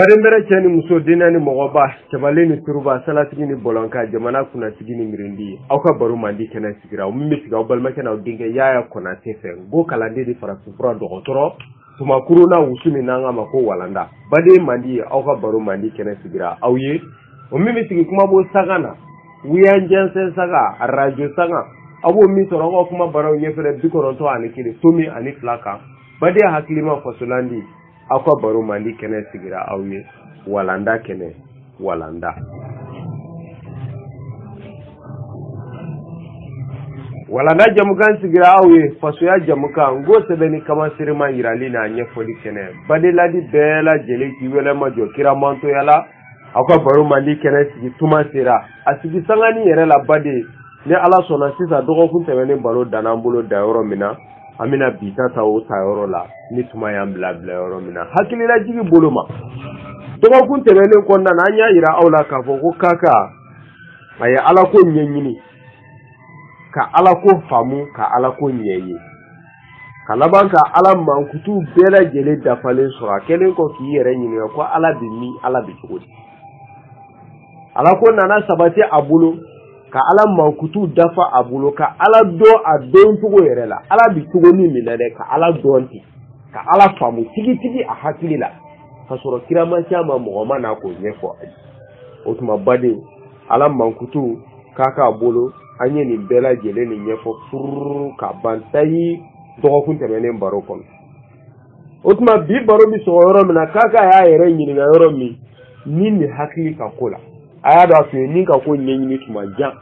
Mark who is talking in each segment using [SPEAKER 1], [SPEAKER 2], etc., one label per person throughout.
[SPEAKER 1] Barembere chani muso dina ni mogoba chabale ni turuba salatigi ni bolonka jamana kuna tigi ni mirindi auka baru mandi kena sigira o mimi siga o balma kena o dinge yaya kona tefe go kalande di farasufura dogotoro tuma kuruna usumi nanga mako walanda bade mandi auka baru mandi kena sigira auye o mimi sigi kuma bo sagana wiyan jensen saga radio saga abo mi toro kuma baraw nyefere bikoronto anikiri tumi ani flaka bade hakilima fasolandi akwa baro mandi kene sigira awye walanda kene walanda jamukan sigira awye fasoya jamuka ngo sebeni kama sirima yirali na nyefoli kene bade ladi bela jele kiwele majo kira manto yala akwa baro mandi kene sigi tuma sira asigi sangani yere la bade ne ala sona sisa dogo kun tebeni baro danambulo dayoro mina amina bita tawo tayoro la ni tuma ya blabla yoro mina hakili la jigi boloma dogo kun tebele ko na anya ira awla ka fo ko kaka aya ala ko nyenyini ka ala ko famu ka ala ko nyeye kala banka ala mankutu bela jele dafale sura kelen ko ki yere nyini ko ala bi mi ala bi tugodi ala ko nana sabati abulo ka ala mankutu dafa abulo ka ala do a don tugo yere la ala bi tugo ni minade ka ala donti ka ala famu tigi a hakili la ka soro kirama chama mogoma na ko nyefo otuma bade ala mankutu kaka abulo anye ni bela jele ni nyefo fur ka bantayi dogo kun temene baro kon otuma bi baro mi so yoro mina kaka ya yere nyini na yoro mi ni hakili ka kola aya do afi ni ka ko nyenyi tuma ja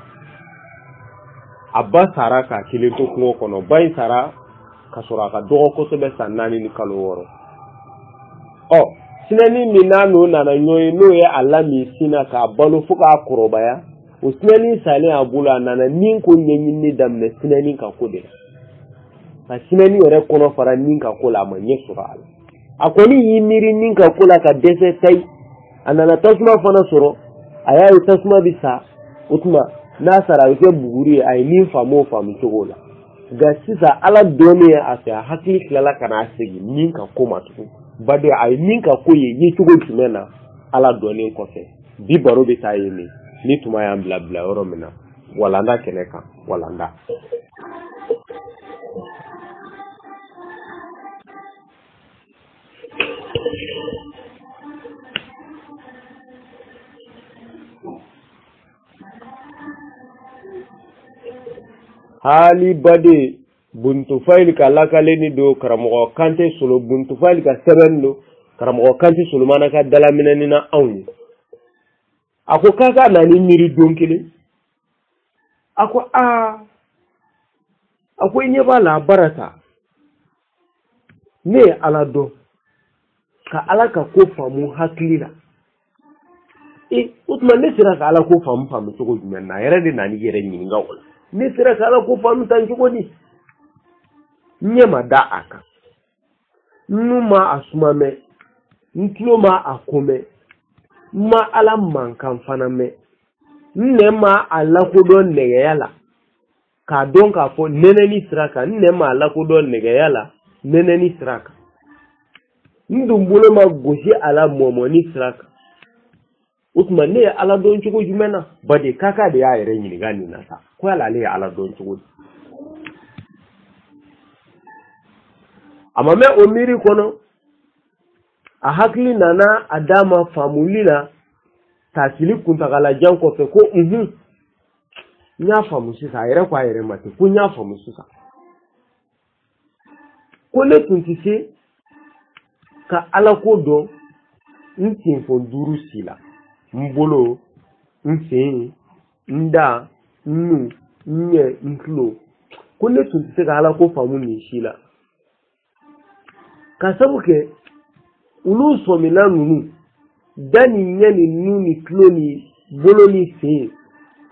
[SPEAKER 1] abba sara ka kile to ko kono bay sara ka sura ka do ko sebe sanani ni kalo woro sinani mi nanu nana nyoy no ya alami sina ka balu fuka kuroba ya o sinani sale abula nana nin ko nyenyi ni damne sinani ka ko de ka sinani yore kono fara nin ka ko la ma nyesura ala akoni yimiri nin ka ko la ka dese tay anana tasma fana soro ayayi tasma bisa utma nasara yake buguri ay nin famo famu togola ga sisa ala doni asa hakili kala kana asigi nin ka koma tu bade ay nin ka koye yi tugo timena ala doni ko fe bi baro be tayini ni tuma ya blabla oro mina walanda keneka walanda hali bade buntu fayli ka lakaleni do karamo kante solo buntu fayli ka sebendo karamo kante solo manaka dalaminani na awni ako kaka nani miri donkile ako ako nyeba la barata ne ala do ka ala ka ko famu haklila utma ne sira ka ala ko famu to ko jumenna yere de nani yere nyi ngawol ne sira kala ko famu tan jugoni nyema da aka numa asumame ntloma akome ma ala mankan faname nema ala ko don negeyala ka don ka fo neneni siraka nema ala ko don negeyala neneni siraka ndumbulo ma goshi ala momoni siraka utma ne ala don chugo jumena bade kaka da ya yare nyini gani nasa ko ala le ala don chugo amame omiri kono a hakli nana adama famulina tasili kuntakala janko fe ko nya famu sisa yare kwa yare mate ko nya famu sisa ko le tuntise ka ala ko do ntin fo duru sila mbolo nse nda nnu nye nklo ko le tuntise ka ala ko famu ni sila kasabuke ulu somila nunu dani nyani nuni kloni boloni se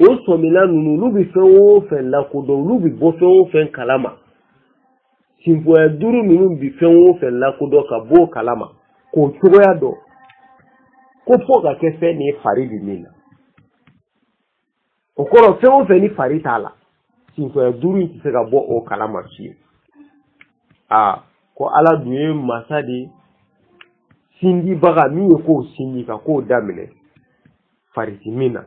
[SPEAKER 1] o somila nunu lubi fewo fen la kodo lubi bo fewo fen kalama simpo ya duru nunu bi fewo fen la kodo ka bo kalama ko chugo ya do ko foka ke fe ni faridi nina okoro fewo fen ni faritala simpo ya duru nti se ka bo o kalama fi ko ala duye masadi sindi baga mi ko sindi ka ko damine fariti mina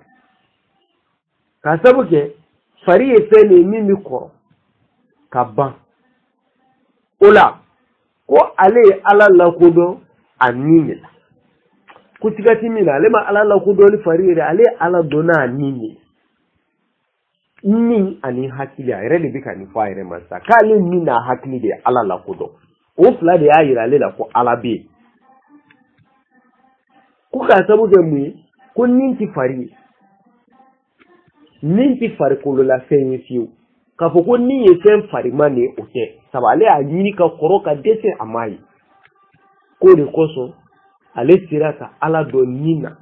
[SPEAKER 1] ka sabuke fari e fene mimi ko ka ban ola ko ale ala la kodo anini ko tigati mina ale ma ala la kodo ni fari re ale ala dona anini ni ani hakili ayre de bika ni fa ayre masa kale mina hakili de ala la kodo o fla de ayira ale la ko ala be ko ka sabuke mu ko ninti fari ko la fenyi fiu ka fo ko ni ye fen fari mane o te sabale a nyini ka koro ka dese amai ko de koso ale sirata ala do nina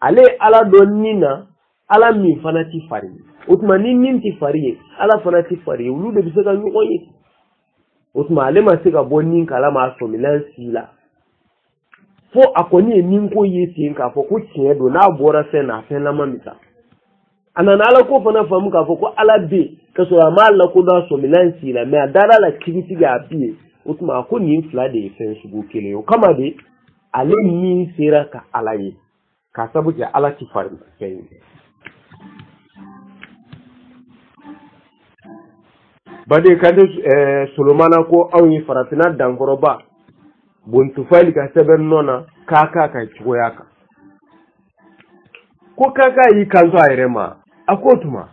[SPEAKER 1] ale ala do nina ala mi fanati fari utma ni ninti fari ala fanati fari ulu de bisaka nyuko yi utma ale ma sika bonin kala ma so milan sila fo akoni nin ko yesi nka fo ko tiedo na bora se na fe na mamita anana ala ko fana famu ka fo ko ala be ka so ma ala ko da so milan sila me adara la kiti ga bi utma ko ni fla de fe sugo kele o kama de ale ni sira ka ala yi ka sabu ke ala ti faru fe bade kande Solomana ko awni faratina dankoroba buntu fali ka seben nona kaka ka chigoyaka ko kaka yi kanzo ayrema akotuma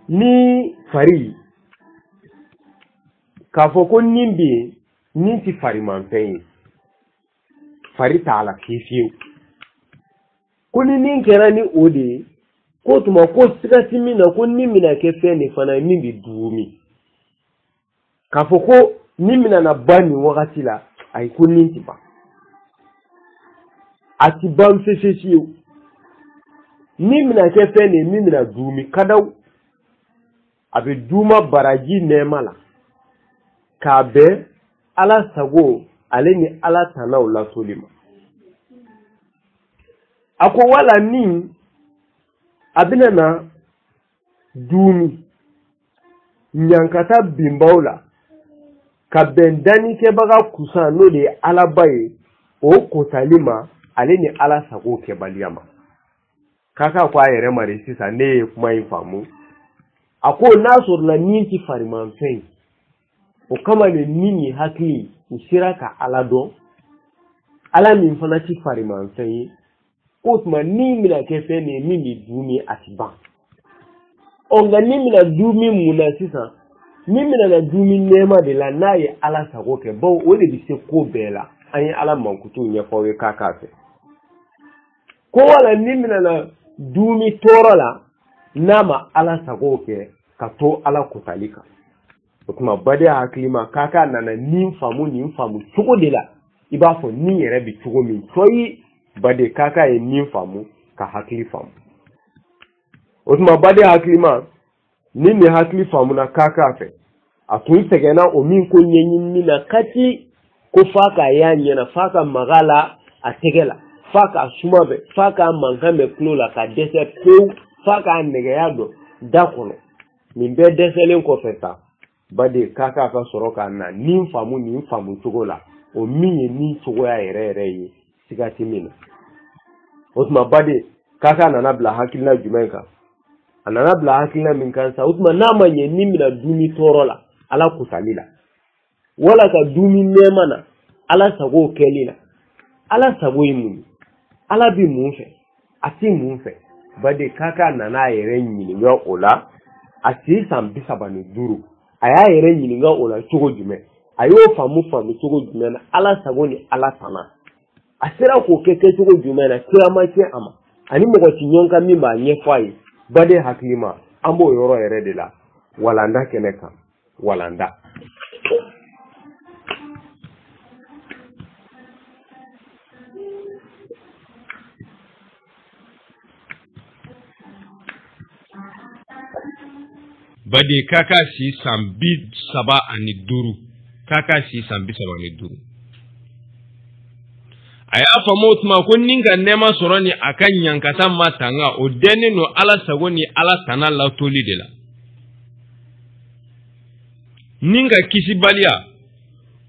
[SPEAKER 1] ni fari ka foko nimbi ninti fari manfei fari taala kifiu kuni ninkera ni ode ko tuma ko sikati mina ko nimina ke fene fana nimbi duumi ka foko nimina na bani wakati la ay ko ninti ba ati bam sesesiu nimina ke fene nimina duumi kadaw abe duma baraji nemala ka be ala sago ale ni ala tanaw la solima ako wala ni abina na dumi nyankata bimbawla ka bendani ke baga kusa no de ala baye o kotalima ale ni ala sago ke baliyama kaka kwa yere mare sisa ne kuma infamu ako nasor na ninti fariman fen o kama ne nini hakli usiraka ala do ala min fana ti fariman fen otuma ni mina kefe ne mimi dumi atiba onga ni mina dumi muna sisa ni mina na dumi nema de la naye ala sago ke bo o de bise ko bela ani ala mankutu nya fowe kakase ko wala ni mina na dumi torola nama ala sago ke ka to ala kutalika otuma bade haklima kaka nana nimfamu tugo de la ibafo ni yere bi tugo min toyi bade kaka e nimfamu ka hakli famu otuma bade haklima nini hakli famu na kaka fe atun segena o min ko nyenyin mina kati ko faka yanye na faka magala ategela faka sumabe faka mangame klola ka dese ko faka negeyado dakono min be deselen ko feta bade kaka ka soroka na nimfamu tugola o minye ni tugoya yere yi sigati mina otuma bade kaka na nabla hakilna jumenka ananabla hakilna min kansa otuma nama nye nimina dumi torola ala kusalila wala ka dumi nemana ala sago kelila ala sago imuni ala bi munfe ati munfe bade kaka nana yere nyini ola ati sambisa bani duru aya yere nyini ola chogo jume ayo famu chogo jume na ala sago ni ala sana asira ko keke chogo jume na kira ma ke ama ani mo ko tinyonka mimba nyefai bade hakima ambo yoro yere de la walanda keneka walanda
[SPEAKER 2] bade kaka si sambi saba ani duru kaka si sambi saba ani duru aya famot ma ko ninga nema soroni akan yankata matanga o deni no ala sagoni ala tana la toli de la ninga kisi balia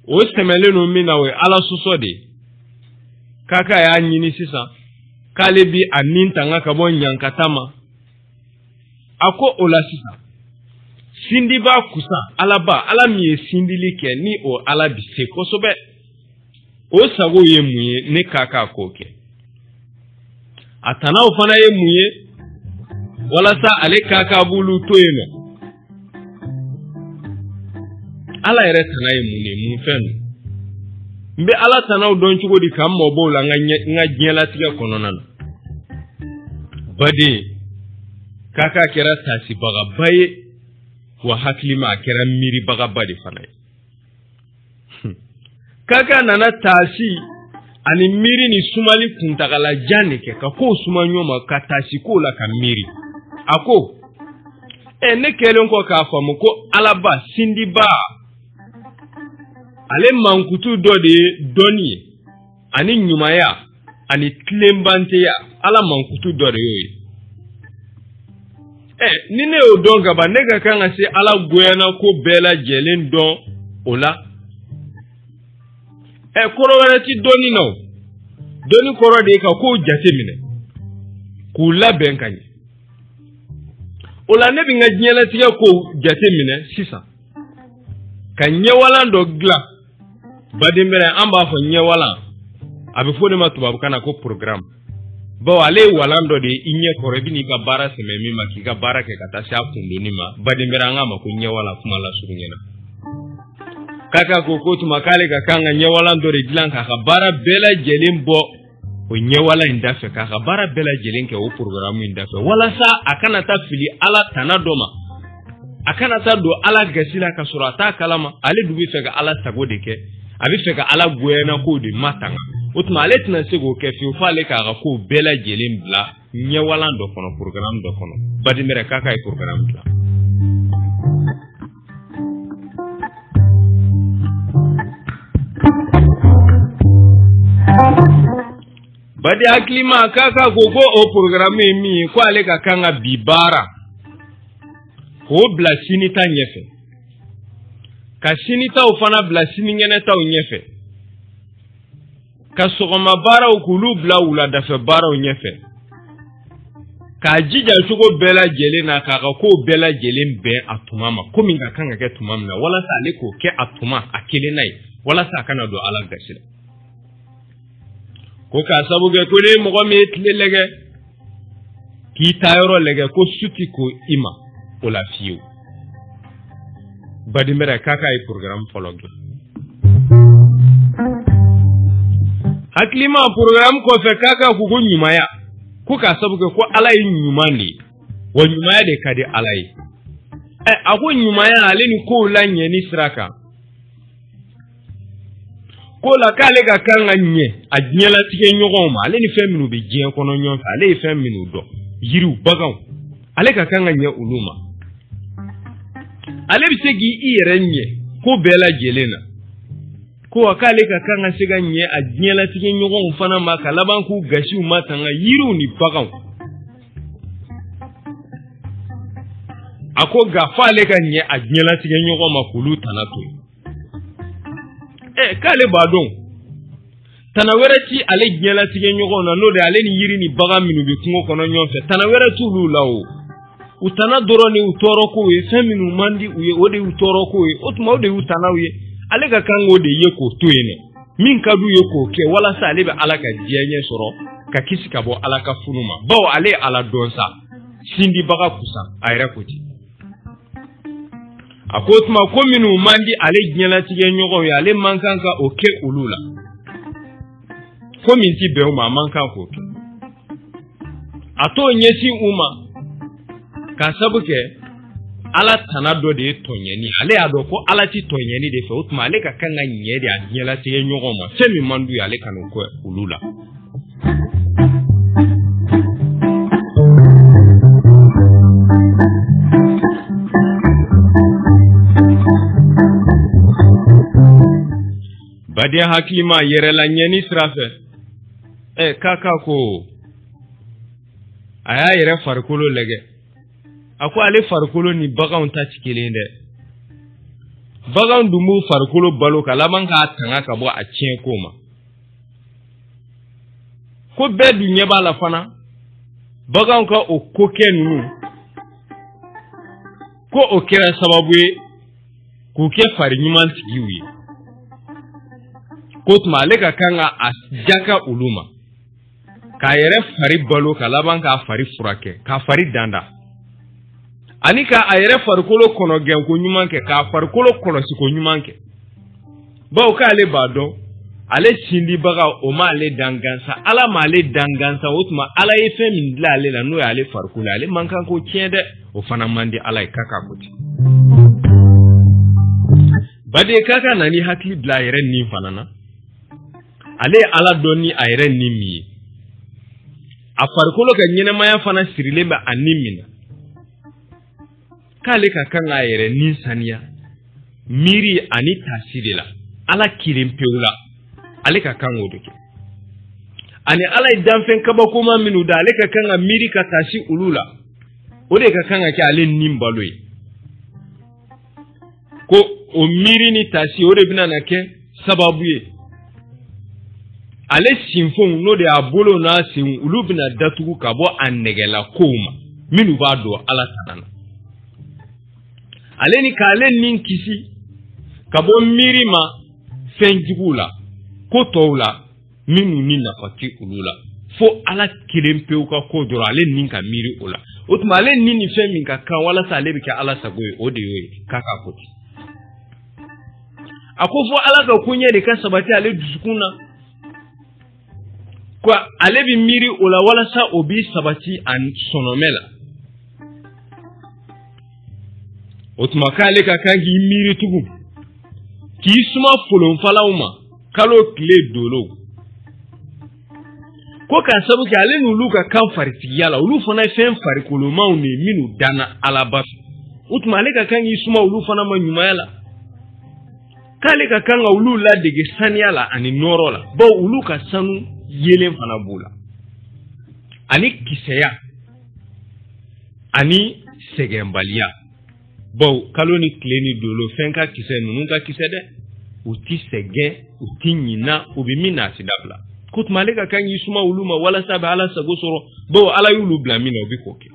[SPEAKER 2] o semele no mina we ala soso de kaka ya nyini sisa kale bi aminta nga kabo nyankatama ako ola sisa sindi ba kusa ala mi sindili ke ni o ala bi se kosobe o sago ye muye ne kaka koke atana ufana ye muye wala sa ale kaka bulu toyeno ala yɛrɛ tana ye mun ye mun fɛn don n bɛ ala tanaw dɔn cogo di k'an mɔbɔw la n ka diɲɛlatigɛ kɔnɔna na baden k'a kɛra tasibagaba ye wa hakilima a kɛra miiribagaba de fana ye k'a nana tasi ani miiri ni sumali kuntagalajan de kɛ ka kow suma ɲɔgɔn ma ka tasi kow la ka miiri a ko ne kɛlen kɔ k'a faamu ko alaba sindiba ale mankutu dɔ de ye dɔnni ye ani ɲumanya ani tilenbanteya ala mankutu dɔ de y'o ye ni ne y'o dɔn kaban ne ka kan ka se ala goyana ko bɛɛ lajɛlen dɔn o la kɔrɔ wɛrɛ ti dɔnni na o dɔnni kɔrɔ de ye ka kow jate minɛ k'u labɛn ka ɲɛ o la ne bɛ n ka diɲɛlatigɛ kow jate minɛ sisan ka ɲɛwalan dɔ dilan baden bɛrɛ an b'a fɔ ɲɛwalan a bɛ fɔ ne ma tubabukan na ko programme bawo ale ye walan dɔ de ye i ɲɛ kɔrɔ i bɛ n'i ka baara sɛmɛ min ma k'i ka baara kɛ ka taa se a kundonni ma baden bɛrɛ an k'a ma ko ɲɛwalan kuma la surunya na kaka ko tuma k'ale ka kan ka ɲɛwalan dɔ de dilan k'a ka baara bɛɛ lajɛlen bɔ o ɲɛwalan in dafɛ k'a ka baara bɛɛ lajɛlen kɛ o programme in dafɛ walasa a kana taa fili ala tana dɔ ma a kana taa don ala gasi la ka sɔrɔ a t'a kalama ale dun bɛ fɛ ka ala sago de kɛ a bɛ fɛ ka ala goyana ko de matanga o tuma ale tɛna se k'o kɛ fiyewu f'ale k'a ka ko bɛɛ lajɛlen bila ɲɛwalan dɔ kɔnɔ programme dɔ kɔnɔ badimɛrɛ k'a ye programme dilan badi hakilima k'a ko o programme ye min ye ko ale ka kan ka bi baara k'o bila sini ta ɲɛfɛ ka sini taw fana bila sini ŋɛnɛ taw ɲɛfɛ ka sɔgɔma baaraw k'olu bila wuladafɛ baaraw ɲɛfɛ k'a jija cogo bɛɛ lajɛlen na k'a ka kow bɛɛ lajɛlen bɛn a tuma ma ko min ka kan ka kɛ tuma min na walasa ale k'o kɛ a tuma a kelenna ye walasa a kana don ala gasi la ko k'a sabu kɛ ko ne mɔgɔ min ye tile lɛgɛ k'i ta yɔrɔ lɛgɛ ko su ti ko i ma o la fiyewu badimɛrɛ k'a ye programme fɔlɔ dilan hakilima programme kɔfɛ k'a ko ɲumanya ko k'a sabu kɛ ko ala ye ɲuman de ye wa ɲumanya de ka di ala ye a ko ɲumanya ale ni kow la ɲɛni sira kan ko la k'ale ka kan ka ɲɛ a diɲɛlatigɛ ɲɔgɔnw ma ale ni fɛn minnu bɛ diɲɛ kɔnɔ ɲɔgɔn fɛ ale ye fɛn minnu dɔn yiriw baganw ale ka kan ka ɲɛ olu ma ale bɛ se k'i yɛrɛ ɲɛ ko bɛɛ lajɛlen na ko wa k'ale ka kan ka se ka ɲɛ a diɲɛlatigɛ ɲɔgɔnw fana ma ka laban k'u gasiw ma tanga yiriw ni baganw a ko nka f'ale ka ɲɛ a diɲɛlatigɛ ɲɔgɔn ma k'olu tana to k'ale b'a dɔn tana wɛrɛ ti ale diɲɛlatigɛ ɲɔgɔn na n'o de ale ni yiri ni bagan minnu bɛ kungo kɔnɔ ɲɔgɔn fɛ tana wɛrɛ t'olu la o u tana dɔrɔn de y'u tɔɔrɔ kow ye fɛn minnu man di u ye o de y'u tɔɔrɔ kow ye o tuma o de y'u tanaw ye ale ka kan k'o de ye k'o to yen min ka d'u ye k'o kɛ walasa ale bɛ ala ka diɲɛ ɲɛ sɔrɔ ka kisi ka bɔ ala ka funu ma bawo ale ye ala dɔn sa sindibaga kusa a yɛrɛ ko ten a ko tuma ko minnu man di ale diɲɛlatigɛ ɲɔgɔnw ye ale man kan ka o kɛ olu la ko min ti bɛn u ma a man kan k'o kɛ a t'o ɲɛsin u ma k'a sabu kɛ ala tana dɔ de ye tɔɲɛni ale y'a dɔn ko ala ti tɔɲɛni de fɛ o tuma ale ka kan ka ɲɛ de a diɲɛlatigɛ ɲɔgɔn ma fɛn min man d'u ye ale ka n'o kɛ olu la baden hakilima yɛrɛla ɲɛni sira fɛ k'a ko a y'a yɛrɛ farikolo lɛgɛ a ko ale farikolo ni baganw ta ti kelen dɛ bagan dumu farikolo balo ka laban ka tanga ka bɔ a tiɲɛ ko ma ko bɛɛ dun ɲɛ b'a la fana bagan ka o ko kɛ ninnu ko o kɛra sababu ye k'u kɛ fari ɲuman tigiw ye ko tuma ale ka kan ka a jaka olu ma k'a yɛrɛ fari balo ka laban k'a fari furakɛ k'a fari danda ani ka a yɛrɛ farikolo kɔnɔ gɛn ko ɲuman kɛ k'a farikolo kɔlɔsi ko ɲuman kɛ bawo k'ale b'a dɔn ale sindibaga o m'ale dan gansa ala m'ale dan gansa o tuma ala ye fɛn min dilan ale la n'o ye ale farikolo ale man kan k'o tiɲɛ dɛ o fana man di ala ye k'a ko ten bade k'a nani hakili bila a yɛrɛ nin fana na ale ye ala dɔn ni a yɛrɛ nin min ye a farikolo ka ɲɛnɛmaya fana sirilen bɛ a nin min na k'ale ka kan k'a yɛrɛ nin saniya miiri ani tasiri la ala kilen pewu la ale ka kan o de kɛ ani ala ye danfɛn kabakoma minnu da ale ka kan ka miiri ka tasi olu la o de ka kan ka kɛ ale nin balo ye ko o miiri ni tasi o de bɛna na kɛ sababu ye ale sinfɛnw n'o de y'a bolo n'a senw olu bɛna datugu ka bɔ a nɛgɛla kow ma minnu b'a dɔn ala tana na ale ni k'ale nin kisi ka bɔ miiri ma fɛn juguw la ko tɔw la minnu ni nafa ti olu la fo ala kelen pewu ka ko dɔrɔn ale nin ka miiri o la o tuma ale nin ni fɛn min ka kan walasa ale bɛ kɛ ala sago ye o de y'o ye k'a ka ko ten a ko fo ala ka koɲɛ de ka sabati ale dusukun na ko ale bɛ miiri o la walasa o b'i sabati a sɔnɔmɛ la o tuma k'ale ka kan k'i miiri tugun k'i suma folonfalaw ma kalo tile dolo ko k'a sabu kɛ ale n'olu ka kan faritigiya la olu fana ye fɛn farikolomaw de minnu danna alaba fɛ o tuma ale ka kan k'i suma olu fana ma ɲumanya la k'ale ka kan ka olu ladege saniya la ani nɔɔrɔ la bawo olu ka sanu yelen fana b'u la ani kisɛya ani sɛgɛnbaliya bawo kalo ni tile ni dolo fɛn ka kisɛ ninnu ka kisɛ dɛ u ti sɛgɛn u ti ɲina u bɛ min na sida bila ko tuma ale ka kan k'i suma olu ma walasa bɛ ala sago sɔrɔ bawo ala y'olu bila min na u bɛ k'o kɛ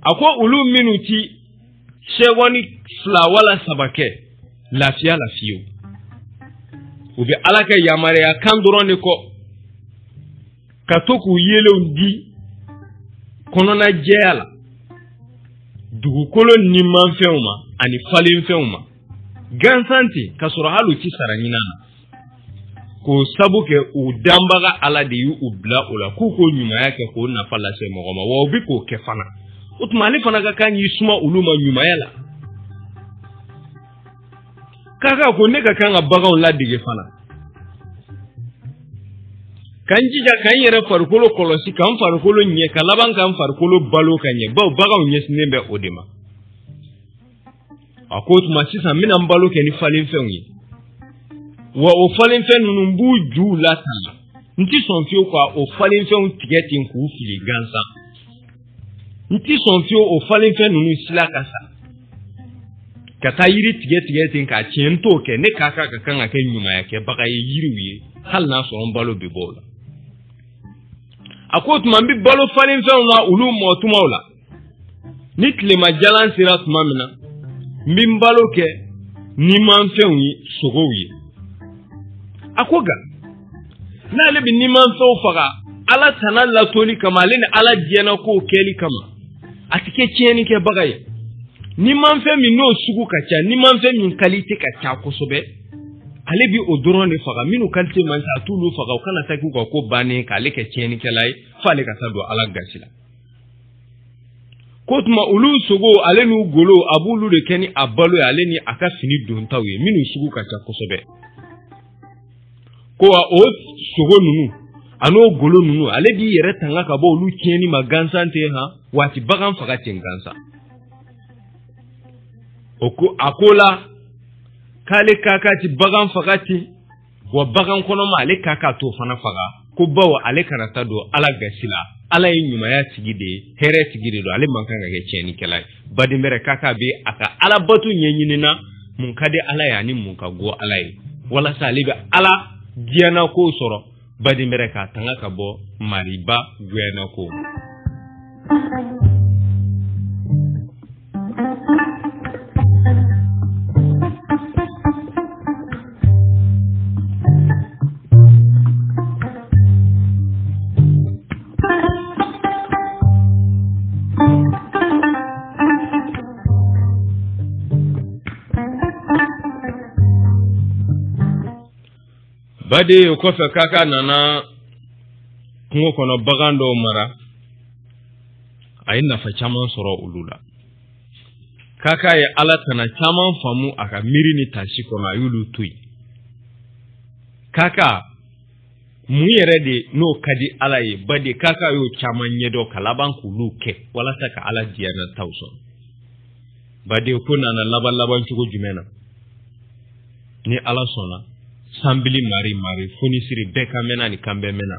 [SPEAKER 2] a ko olu minnu ti sɛgɔni fila wala saba kɛ lafiya la fiyewu u bɛ ala ka yamaruya kan dɔrɔn de kɔ ka to k'u yelenw di kɔnɔna jɛya la dugukolo nimanfɛnw ma ani falenfɛnw ma gansan ten ka sɔrɔ hali u ti sara ɲinan na k'o sabu kɛ u danbaga ala de y'u bila o la k'u k'o ɲumanya kɛ k'o nafa lase mɔgɔ ma wa u bɛ k'o kɛ fana o tuma ale fana ka kan k'i suma olu ma ɲumanya la k'a ko ne ka kan ka baganw ladege fana kan jija kan yɛrɛ farikolo kɔlɔsi kan farikolo ɲɛ ka laban kan farikolo balo ka ɲɛ bawo baganw ɲɛsinnen bɛ o de ma a ko tuma sisan n bɛna n balo kɛ ni falenfɛnw ye wa o falenfɛn ninnu n b'u juw latanga n ti sɔn fiyewu ka o falenfɛnw tigɛ ten k'u fili gansan n ti sɔn fiyewu o falenfɛn ninnu sila ka sa ka taa yiri tigɛ ten k'a tiɲɛ n t'o kɛ ne k'a ka kan ka kɛ ɲumanya kɛbaga ye yiriw ye hali n'a sɔrɔ n balo bɛ bɔ o la a ko tuma n bɛ balo falenfɛnw na olu mɔ tumaw la ni tilema jalan sera tuma min na n bɛ n balo kɛ nimanfɛnw ye sogow ye a ko nka n'ale bɛ nimanfɛnw faga ala tana latoli kama ale ni ala diɲɛna k'o kɛli kama a tɛ kɛ tiɲɛnikɛbaga ye nimanfɛn min n'o sugu ka ca nimanfɛn min kalite ka ca kosɛbɛ ale bi o dɔrɔn de faga minnu kalite man ca a t'olu faga o kana taa k'u ka ko bannen k'ale kɛ tiɲɛnikɛla ye fo ale ka taa don ala gasi la ko tuma olu sogo ale n'u golo a b'olu de kɛ ni a balo ye ale ni a ka fini dontaw ye minnu sugu ka ca kosɛbɛ ko o sogo ninnu a n'o golo ninnu ale b'i yɛrɛ tanga ka bɔ olu tiɲɛni ma gansan tɛ han waati bagan faga ten gansan o ko a ko la k'ale kaka ti bagan faga ten wa bagan kɔnɔma ale kaka t'o fana faga ko bawo ale kana taa don ala gasi la ala ye ɲumaya tigi de ye hɛrɛ tigi de don ale man kan ka kɛ tiɲɛnikɛla ye badinbɛrɛ kaka be a ka ala bato ɲɛɲinina mun ka di ala ye ani mun ka go ala ye walasa ale bɛ ala diɲɛna ko sɔrɔ badinbɛrɛ k'a tanga ka bɔ mariba guyana ko bade o kɔfɛ kaka nana kungo kɔnɔ bagan dɔw mara a ye nafa caman sɔrɔ olu la kaka ye ala tana caman faamu a ka miiri ni tasi kɔnɔ a y'olu to yen kaka mun yɛrɛ de n'o ka di ala ye bade kaka y'o caman ɲɛdɔn ka laban k'olu kɛ walasa ka ala diyana taw sɔrɔ bade ko nana laban cogo jumɛn na ni ala sɔnna sambili mari fonisiri bɛɛ ka mɛnna ni kan bɛɛ mɛnna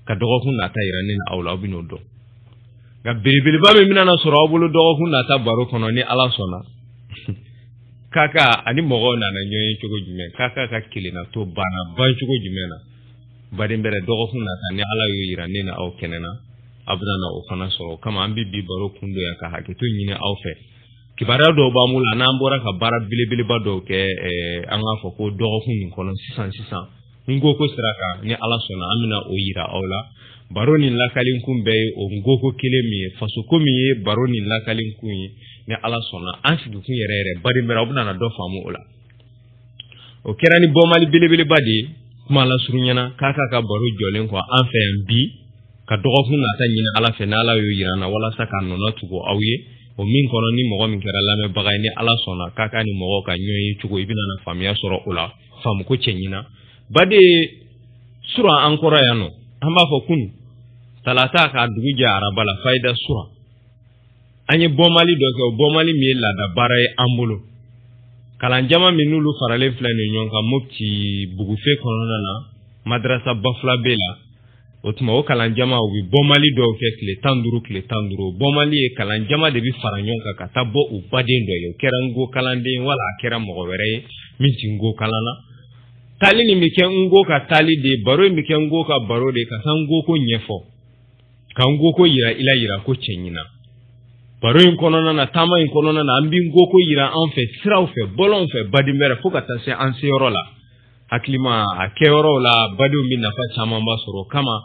[SPEAKER 2] ka dɔgɔkun nata yira ne na aw la aw bɛ n'o dɔn nka belebeleba min bɛna sɔrɔ aw bolo dɔgɔkun nata baro kɔnɔ ni ala sɔnna kaka ani mɔgɔw nana ɲɔgɔn ye cogo jumɛn kaka ka kelenna to banna ban cogo jumɛn na badinbɛrɛ dɔgɔkun nata ni ala y'o yira ne na aw kɛnɛ na aw bɛna na o fana sɔrɔ o kama an bɛ bi baro kun dɔ yan ka hakɛto ɲini aw fɛ kibaruya dɔw b'an bolo n'an bɔra ka baara belebeleba dɔw kɛ an k'a fɔ ko dɔgɔkun nin kɔnɔ sisan n ko ko sira kan ni ala sɔnna an bɛna o yira aw la baro nin lakalin kun bɛɛ ye o ngoko kelen min ye fasoko min ye baro nin lakalin kun ye ni ala sɔnna an sigikun yɛrɛ badinbɛrɛ aw bɛna na dɔ faamu o la o kɛra ni bɔmali belebeleba de ye kuma lasurunyana k'a ka baro jɔlen kɔ an fɛ yan bi ka dɔgɔkun nata ɲini ala fɛ ni ala y'o yira na walasa ka nɔnɔ tugu aw ye o min kɔnɔ ni mɔgɔ min kɛra lamɛnbaga ye ni ala sɔnna k'a ka ni mɔgɔw ka ɲɔgɔn ye cogo i bɛna na faamuya sɔrɔ o la faamu ko cɛ ɲina bade sura an kɔrɔ yan nɔ an b'a fɔ kunu talata k'a dugu jɛ araba la fayida sura an ye bɔmali dɔ kɛ o bɔmali min ye laada baara ye an bolo kalanjama min n'olu faralen filɛ nin ɲɔgɔn kan mopti bugufe kɔnɔna na madrasa bafula bɛ la o tuma o kalanjama u bɛ bɔmali dɔw kɛ tile 15 bɔmali ye kalanjama de bɛ fara ɲɔgɔn kan ka taa bɔ u baden dɔ ye o kɛra ngo kalanden wala a kɛra mɔgɔ wɛrɛ ye min ti ngo kalan na tali nin bɛ kɛ ngo ka tali de baro in bɛ kɛ ngo ka baro de ka san ngo ko ɲɛfɔ ka ngo ko yira ko cɛ ɲina baro in kɔnɔna na taama in kɔnɔna na an bɛ ngo ko yira an fɛ siraw fɛ bɔlɔn fɛ badinbɛrɛ fo ka taa se an seyɔrɔ la hakilima a kɛyɔrɔw la badenw bɛ nafa caman ba sɔrɔ kama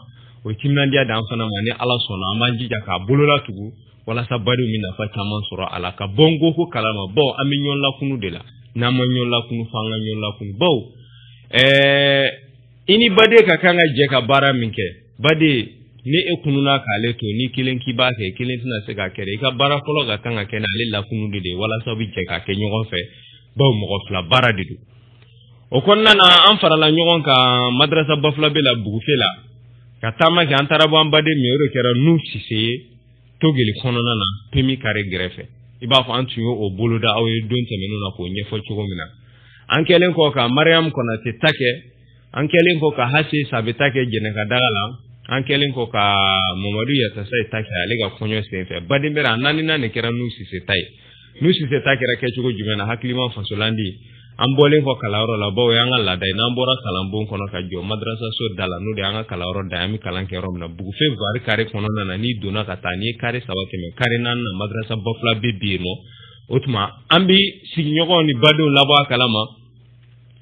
[SPEAKER 2] o timinandiya dan fana ma ni ala sɔnna an b'an jija k'a bolola tugu walasa badenw bɛ nafa caman sɔrɔ a la ka bɔ ngo ko kalama bawo an bɛ ɲɔgɔn lakunu de la n'an ma ɲɔgɔn lakunu fo an ka ɲɔgɔn lakunu bawo i ni baden ka kan ka jɛ ka baara min kɛ baden ni e kununa k'ale to ni kelen k'i b'a kɛ kelen tɛna se k'a kɛ dɛ i ka baara fɔlɔ ka kan ka kɛ n'ale lakunu de ye walasa aw bɛ jɛ k'a kɛ ɲɔgɔn fɛ bawo mɔgɔ fila baara de don o kɔnɔna na an farala ɲɔgɔn kan madrasa bafula bɛ la bugufe la ka taama kɛ an taara bɔ an baden min o de kɛra nu sise ye togeli kɔnɔna na pemi kare gɛrɛfɛ i b'a fɔ an tun y'o bolo da aw ye don tɛmɛnenw na k'o ɲɛfɔ cogo min na an kɛlen kɔ ka mariam kɔnate ta kɛ an kɛlen kɔ ka hase sabe ta kɛ jɛnɛka daga la an kɛlen kɔ ka mamadu yatasa ta kɛ ale ka kɔɲɔ senfɛ badinbɛrɛ a naaninan de kɛra nu sise ta ye nu sise ta kɛra kɛcogo jumɛn na hakilima fasolandi an bɔlen kɔ kalanyɔrɔ la bawo y'an ka laada ye n'an bɔra kalanbon kɔnɔ ka jɔ madrasa so da la n'o de y'an ka kalanyɔrɔ da an bɛ kalan kɛ yɔrɔ min na bugufe vari kare kɔnɔna na n'i donna ka taa n'i ye kare 3 tɛmɛ kare 4 na madrasa bafula bɛ bi yen nɔ o tuma an bɛ sigiɲɔgɔnw ni badenw labɔ a kalama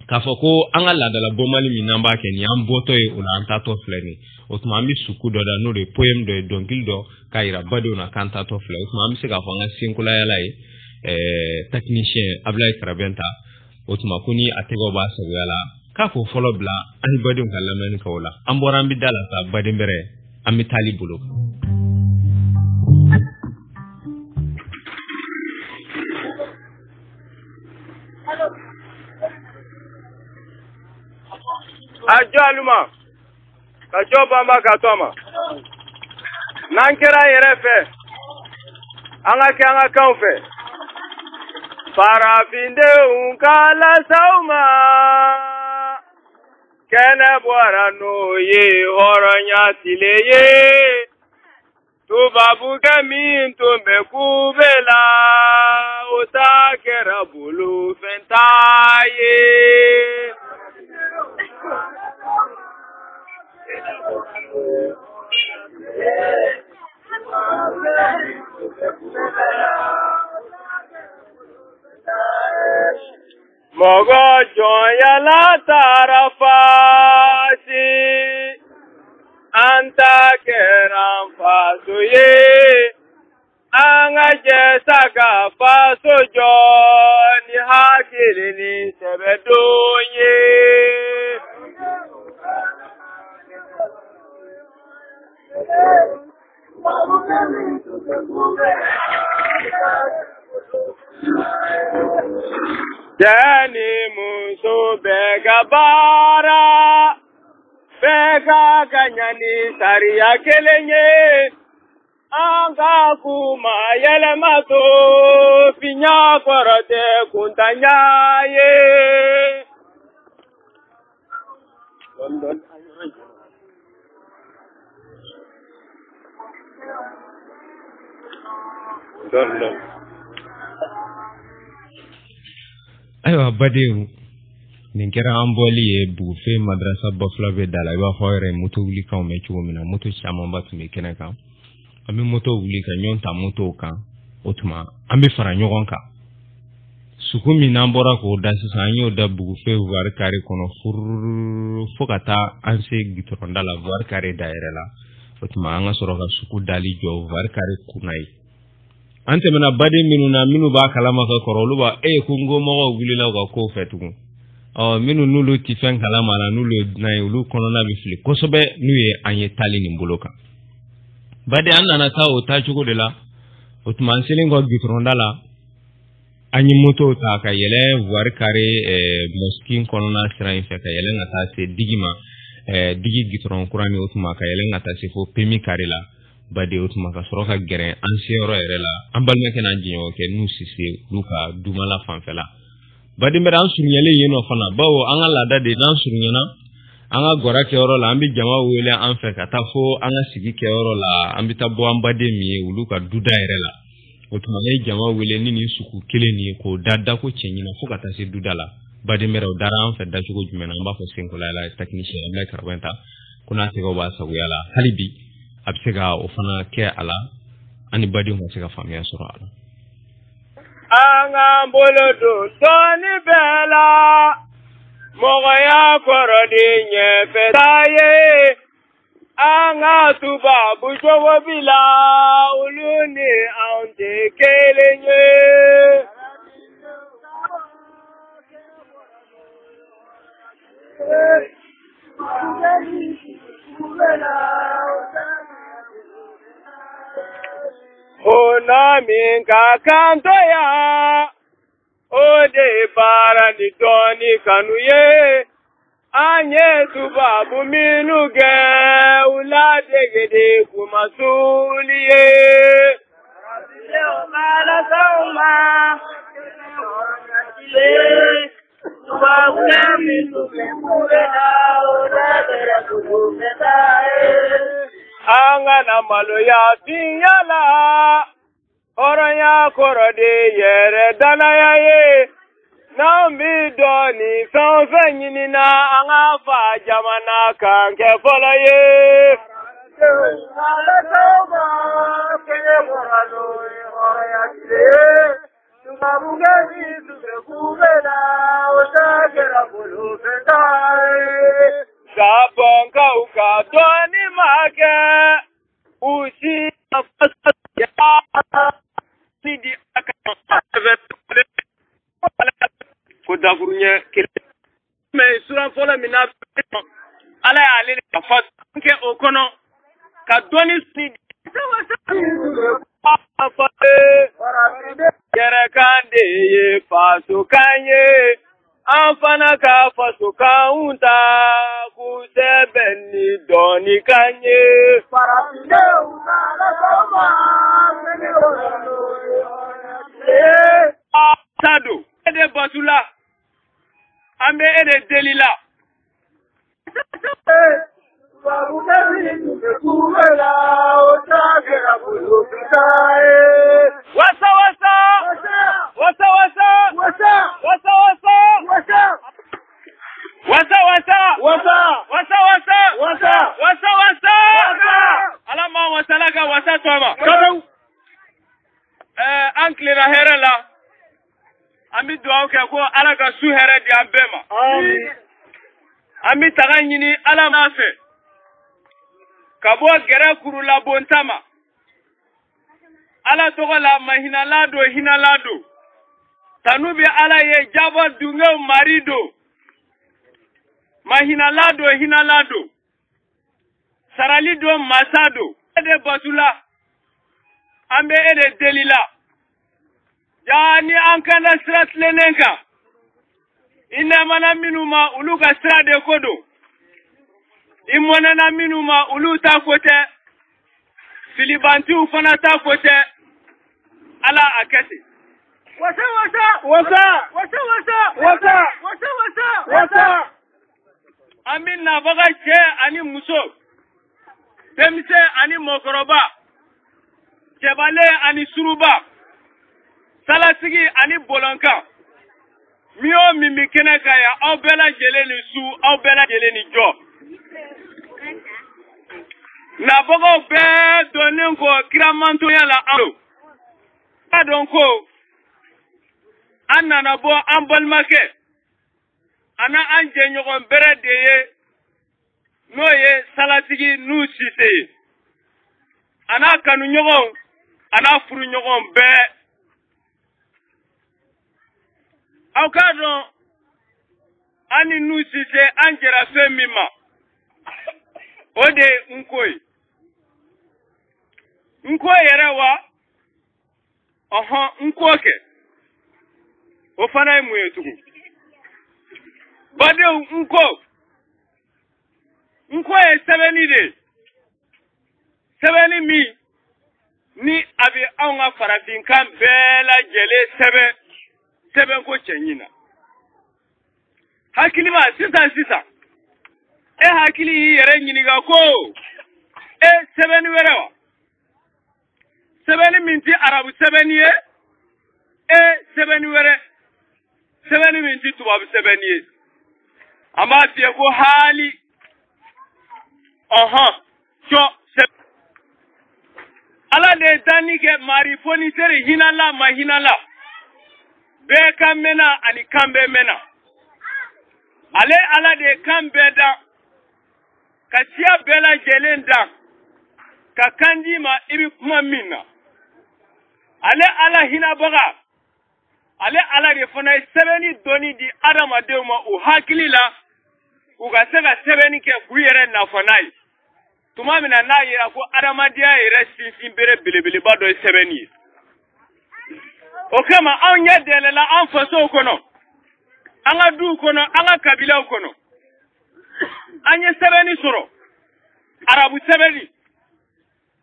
[SPEAKER 2] k'a fɔ ko an ka laadala bɔmali min n'an b'a kɛ nin y'an bɔtɔ ye o la an tatɔ filɛ nin o tuma an bɛ suku dɔ da n'o de ye poème dɔ ye dɔnkili dɔ k'a yira badenw na k'an tatɔ filɛ o tuma an bɛ se k'a fɔ an ka senkolayala ye technicien Ablaye Karabenta o tuma ko ni a tɛgɛw b'a sagoya la k'a k'o fɔlɔ bila an ni badenw ka lamɛnni kɛ o la an bɔra an bɛ da la sa badinbɛrɛ an bɛ taali bolo
[SPEAKER 1] ajo aluma ka jo bamba ka toma n'an kɛra yɛrɛ fɛ an ka kɛ an ka kanw fɛ farafindenw ka lasaw ma kɛnɛ bɔra n'o ye hɔrɔnya tile ye
[SPEAKER 3] tubabuke min tun bɛ kube la o ta kɛra bolofɛn t'a ye. Mɔgɔ jɔnyala taara faasi an ta kɛra faso ye an ka jɛsa ka faso jɔ ni hakili ni sɛbɛdon ye. Jani muso bɛɛ ka baara bɛɛ ka ɲa ni sariya kelen ye an ka kuma yɛlɛma to fiɲɛ kɔrɔ tɛ kuntanya ye.
[SPEAKER 2] Ayiwa badenw nin kɛra an bɔli ye Bugufe madrasa Bafula bɛ da la i b'a fɔ yɛrɛ moto wulikanw mɛn cogo min na moto camanba tun bɛ kɛnɛ kan an bɛ moto wuli ka ɲɔgɔn ta motow kan o tuma an bɛ fara ɲɔgɔn kan suku min n'an bɔra k'o da sisan an y'o da Bugufe Voir Carré kɔnɔ furu fo ka taa an se gitɔrɔnda la Voir Carré dayɛrɛ la o tuma an ka sɔrɔ ka suku dali jɔ Voir Carré kunna ye an tɛmɛna baden minnu na minnu b'a kalama ka kɔrɔ olu b'a ko n ko mɔgɔw wulila u ka kow fɛ tugun minnu n'olu ti fɛn kalama la n'olu ye dunan ye olu kɔnɔna bɛ fili kosɛbɛ n'u ye an ye taali nin bolo kan baden an nana taa o taacogo de la o tuma an selen kɔ gitɔrɔnda la an ye moto ta ka yɛlɛ Voir Carré mosquée kɔnɔna sira in fɛ ka yɛlɛ ka taa se digi ma digi gitɔrɔn kura min o tuma ka yɛlɛ ka taa se fo Pemi Carré la baden o tuma ka sɔrɔ ka gɛrɛ an seyɔrɔ yɛrɛ la an balimakɛ n'an jɛɲɔgɔnkɛ n'u sise olu ka dumala fanfɛla baden bɛrɛ an surunyalen yen nɔ fana bawo an ka laada de n'an surunyana an ka gɔra kɛyɔrɔ la an bɛ jama wele an fɛ ka taa fo an ka sigi kɛyɔrɔ la an bɛ taa bɔ an baden min ye olu ka duda yɛrɛ la o tuma an ye jama wele ni nin suku kelen nin ye k'o da ko cɛ ɲina fo ka taa se duda la baden bɛrɛ o dara an fɛ dacogo jumɛn na an b'a fɔ Senkola la technicien Ablaye Karabanta ko n'a tɛgɛw b'a sagoya la hali bi a bɛ se ka o fana kɛ a la ani badenw ka se ka faamuya sɔrɔ a la.
[SPEAKER 3] An k'an bolo don dɔɔni bɛɛ la mɔgɔya kɔrɔ de ɲɛfɛta ye an ka tubabu cogo bi la olu ni anw tɛ kelen ye. Ona min ka kan to ya o de baara ni dɔɔni kanu ye an ye tubabu minnu kɛ u ladege de kuma suuli ye. Tubabu minnu kɛ an kana maloya fiɲɛ la hɔrɔnya kɔrɔ de yɛrɛ danaya ye n'an bi dɔɔni fɛn o fɛn ɲinina an ka fa jamana kan kɛ fɔlɔ ye. Tubabukɛ min tun bɛ kube la o ta kɛra bolofɛn t'a ye. Sabɔnkaw ka dɔɔni ma kɛ u si ka fasa sidi a ka ko dakuruɲɛ kelen mɛ suran fɔlɔ min na Ala y'ale de ka fasa kɛ o kɔnɔ ka dɔɔni sidi yɛrɛkan de ye fasokan ye an fana ka fasokanw ta k'u sɛbɛn ni dɔɔni kan ye. Farafindenw ka lasɔnba Sado e de batula an bɛ e de deli la Ami taganyini ala mafe kabo gere kurula bontama ala togola mahinalado hinalado tanubi ala ye jabo dungo marido mahinalado hinalado saralido masado ede batula ambe ede delila yani ankana strat lenenka Ina mana minuma ulu ka sira de kodo. Imona na minuma ulu ta kote. Filibanti ufana ta kote. Ala akete. Wasa. Amin na baga che ani muso. Temse ani mokoroba. Chebale ani suruba. Salasigi ani bolonka. Mio mimi kene kaya au bela jeleni su au bela jeleni jo. Na bogo be donen ko kiramanto yala alo. Adonko anna na bo ambalmake. Ana anje nyogon bere deye no ye salatigi nu sise. Ana kanu nyogon ana furu nyogon be. Aukadon ani nusise angera femima ode nkoi yerewa nkoke ofana imuyetu bade nko ye sebeni mi ni abi aunga farafin kan bela jele seben ko chenyina hakili ma sisa hakili yere nyiniga ko sebeni werewa sebeni minti arabu sebeni sebeni were sebeni minti tubabu sebeni ama tie ko hali ala de danike mari fonitere hinala be kamena ani kambe mena ale ala de kambe da kasia bela jelenda ka kandi ma ibi kuma minna ale ala hina baga ale ala de fona sebeni doni di adama de ma o hakilila uga sega sebeni ke kuyere na fonai tuma mina na yira ko adama dia yere sinsin bere bilebele ba do sebeni okema anya delela anfaso kono anga du kono anga kabila kono anya sebeni soro arabu sebeni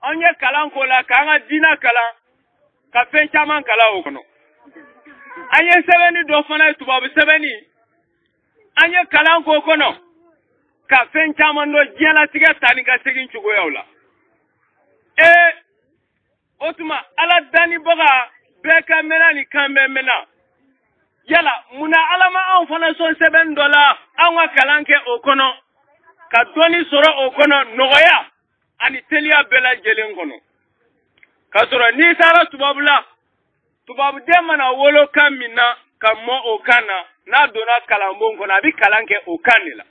[SPEAKER 3] anya kalanko la ka anga dina kala ka penchaman kala kono anya sebeni do fana tubabu sebeni anya kalanko kono ka penchaman do jela tiga tani ka segin chugo yawla otuma ala dani baga beka mena ni kambe mena yala muna alama an fana son $7 an kalanke okono ka doni soro okono nogoya ani telia bela jelen kono ka soro ni sara tubabu de mana wolo kamina ka mo okana na dona kalambon kono abi kalanke okanela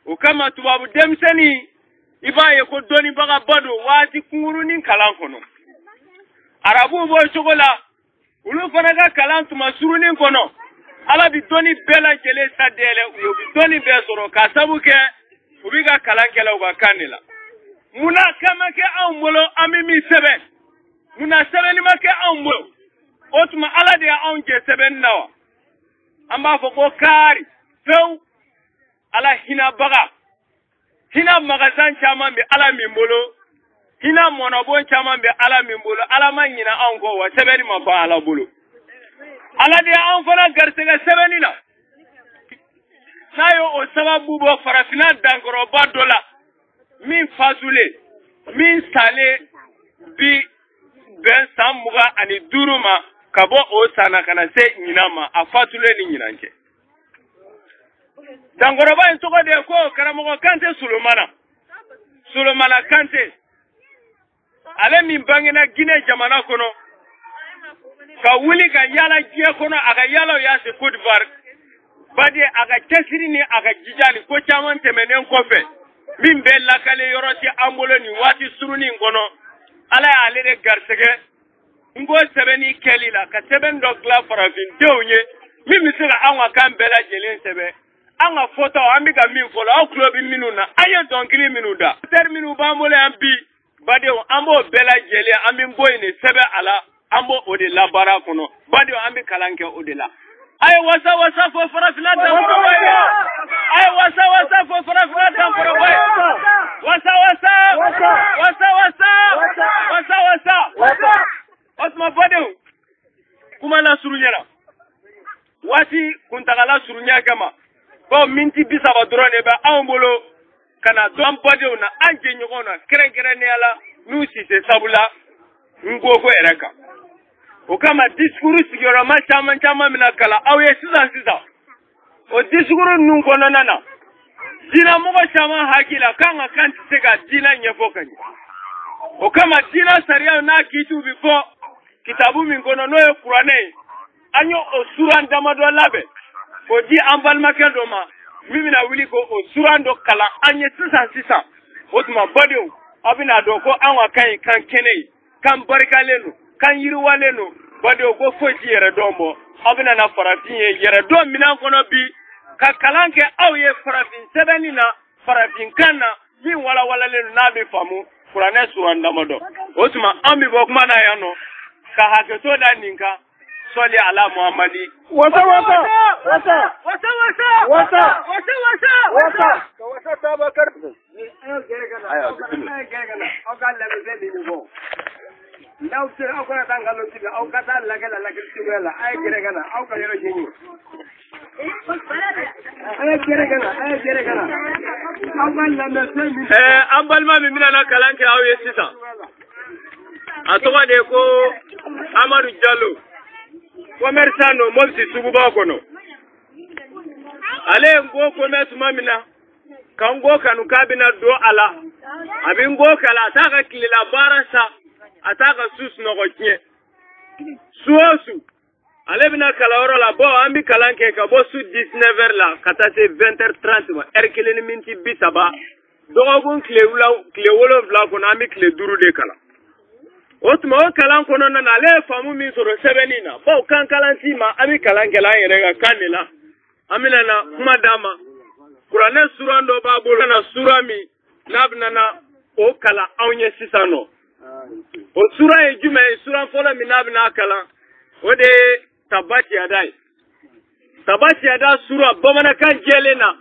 [SPEAKER 3] okama tubabu demseni ibaye ko doni baga bado wati kunguru ni kalankono arabu bo chogola ulu fana ka kalan tuma surunin kono ala bi doni bela jele sadele uyo bi doni be soro ka sabuke ubi ka kalan kela uga kanila muna kama ke anmolo amimi sebe muna sebe ni make anmolo otuma ala de anje sebe nawa amba fo ko kari few ala hina baga hina magazan chama be ala mimbolo hina monobon chama be ala mimbolo ala manyina ango wa sebeni ma fa ala bolo ala de an fana garsega sebeni na sayo o sababu bo farafina dangoro badola min fasule min sale bi ben san muga ani duru ma ka bɔ o sana kana se ɲina ma a fatule ni ɲinan cɛ dankɔrɔba in tɔgɔ de ko karamɔgɔ Kante Solomana Kante ale min bangena Guinée jamana kɔnɔ ka wuli ka yala diɲɛ kɔnɔ a ka yalaw y'a se Côte d'Ivoire badi a ka cɛsiri ni a ka jija ni ko caman tɛmɛnen kɔfɛ min bɛ lakale yɔrɔ si an bolo nin waati surunin kɔnɔ ala y'ale de garisɛgɛ n ko sɛbɛnni kɛli la ka sɛbɛn dɔ dilan farafindenw ye min bɛ se ka an ka kan bɛɛ lajɛlen sɛbɛn an ka fɔtaw an bɛ ka min fɔ la aw tulo bɛ minnu na an ye dɔnkili minnu da tɛri minnu b'an bolo yan bi badenw an b'o bɛɛ lajɛlen an bɛ bɔ yen de sɛbɛn a la an b'o o de labaara kɔnɔ badenw an bɛ kalan kɛ o de la a ye wasa wasa fɔ farafinna dankɔrɔba ye a ye wasa wasa fɔ farafinna dankɔrɔba ye wasa wasa wasa wasa wasa wasa o tuma badenw kuma la surunyara waati kuntagala surunya kama bawo minti 30 dɔrɔn de bɛ anw bolo ka na dɔn badenw na an jɛ ɲɔgɔn na kɛrɛnkɛrɛnnenya la n'u sise sabula n ko ko yɛrɛ kan o kama discours sigiyɔrɔma caman mina kalan aw ye sisan o discours ninnu kɔnɔna na diinɛmɔgɔ caman hakili kan ka kan tɛ se ka diinɛ ɲɛfɔ ka ɲɛ o kama diinɛ sariyaw n'a kiitiw bi fɔ kitabu min kɔnɔ n'o ye kuranɛ ye an ye o suran damadɔ labɛn k'o di an balimakɛ dɔ ma min bɛna wuli ko o suran dɔ kalan an ye sisan o tuma badenw aw bɛna dɔn ko an ka kan ye kan kɛnɛ ye kan barikalen don kan yiriwalen don badenw ko foyi ti yɛrɛ dɔn bɔ aw bɛna na farafin ye yɛrɛ dɔn minɛn kɔnɔ bi ka kalan kɛ aw ye farafin sɛbɛnni na farafin kan na min walawalalen don n'a bɛ faamu kuranɛ suran damadɔ o tuma an bɛ bɔ kuma na yan nɔ ka hakɛto da nin kan sɔli ala muhamadi wasa tabakar aw ka labɛn nin bɔ n'aw sera aw kana taa nkalon tigɛ aw ka taa lagɛli cogoya la a ye gɛrɛ ka na aw ka yɔrɔ ɲɛɲini a ye gɛrɛ ka na aw ka lamɛnfɛn min an balima min bɛna kalan kɛ aw ye sisan a tɔgɔ de ko Amadu Jalo commerçant no Mopti suguba kɔnɔ ale ye n ko kɔmɛ tuma min na ka n ko kanu k'a bɛna don a la a bɛ n ko kalan a t'a ka tilela baara sa a t'a ka su sunɔgɔ tiɲɛ su o su ale bɛna kalanyɔrɔ la an bɛ kalan kɛ ka bɔ su 19h la ka taa se 20h30 ma heure 1 ni miniti 30 dɔgɔkun tile 7 kɔnɔ an bɛ tile 5 de kalan o tuma o kalan kɔnɔna na ale ye faamu min sɔrɔ sɛbɛnni na bawo kan kalanci ma an bɛ kalan kɛ an yɛrɛ ka kan de la an bɛna na kuma d'a ma kuranɛ suran dɔ b'a bolo na sura min n'a bɛna na o kalan anw ye sisan nɔ o sura ye jumɛn ye sura fɔlɔ min n'a bɛna kalan o de ye Tabati Yada ye Tabati Yada sura bamanankan jɛlen na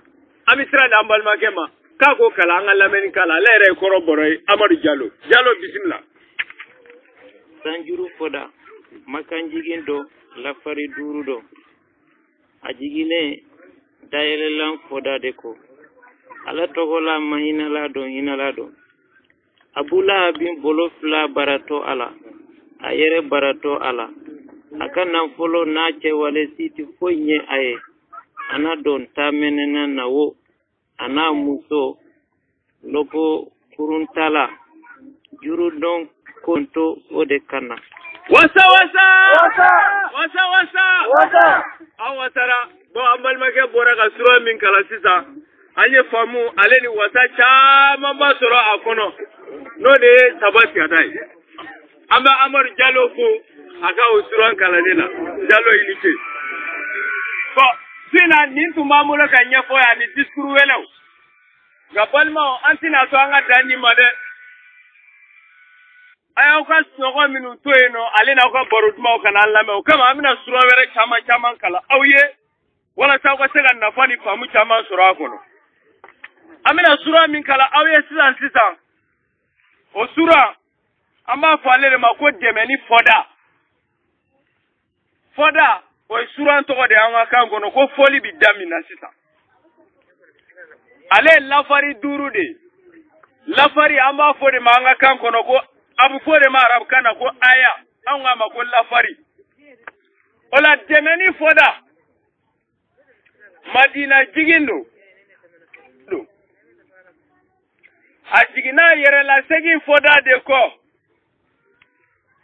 [SPEAKER 3] an bɛ sira d'an balimakɛ ma k'a k'o kalan an ka lamɛnni k'a la ale yɛrɛ ye kɔrɔ bɔrɔ ye Amadu Jalo bisimila.
[SPEAKER 4] Sanjuru foda makan jigin do lafari duru do a jigine dayelelan foda de ko ala togola mahinala do abula bin bolo fila barato ala a yɛrɛ barato ala a ka nafolo n'a cɛ wale siti foyi ɲɛ a ye ana don ta mɛnɛna na wo a n'a muso loko kuruntala juru don konto o de kana
[SPEAKER 3] wasa an wasara an balimakɛ bɔra ka sura min kalan sisan an ye faamu ale ni wasa caman ba sɔrɔ a kɔnɔ n'o de ye Tabati Yada ye an bɛ Amadu Jalo fo a ka o sura kalanni na Jalo i ni ce bon sisan nin tun b'an bolo ka ɲɛfɔ yan ni discours wɛrɛw nka balimaw an tɛna to an ka dan nin ma dɛ a y'aw ka sunɔgɔ minnu to yen nɔ ale n'aw ka baro dumanw kana an lamɛn o kama an bɛna sura wɛrɛ caman kalan aw ye walasa aw ka se ka nafa ni faamu caman sɔrɔ a kɔnɔ an bɛna sura min kalan aw ye sisan o sura an b'a fɔ ale de ma ko dɛmɛni fɔda o ye sura tɔgɔ de an ka kan kɔnɔ ko fɔli bi daminɛ sisan ale ye lafari 5 de lafari an b'a fɔ de ma an ka kan kɔnɔ ko a bɛ fɔ de ma arabukan na ko aya anw k'a ma ko lafari o la dɛmɛni fɔda Madina jigin don a jiginna yɛrɛla segin fɔda de kɔ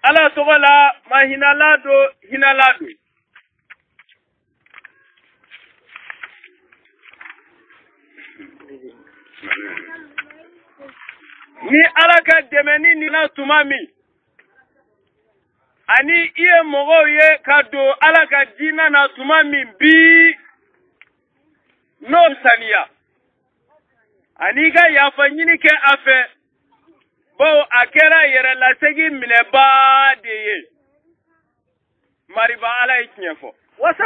[SPEAKER 3] Ala tɔgɔ la ma hinala don hinala don ni Ala ka dɛmɛni nina tuma min ani i ye mɔgɔw ye ka don Ala ka diinɛ na tuma min bi n'o saniya ani ka yafa ɲini kɛ a fɛ bawo a kɛra yɛrɛlasegi minɛbaa de ye mariba Ala ye tiɲɛ fɔ wasa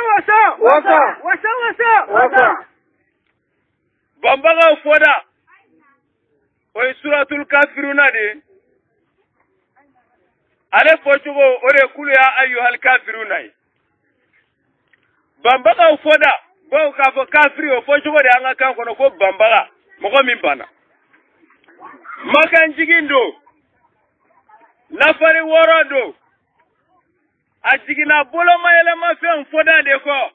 [SPEAKER 3] banbagaw fɔda o ye suratul kafiruna de ale fɔcogo o de kulu ya ayyuhal kafiruna ye banbagaw fɔda bawo k'a fɔ kafiri o fɔcogo de an ka kan kɔnɔ ko banbaga mɔgɔ min banna makan jigin don lafari wɔɔrɔ don a jiginna bolomayɛlɛma fɛn fɔda de kɔ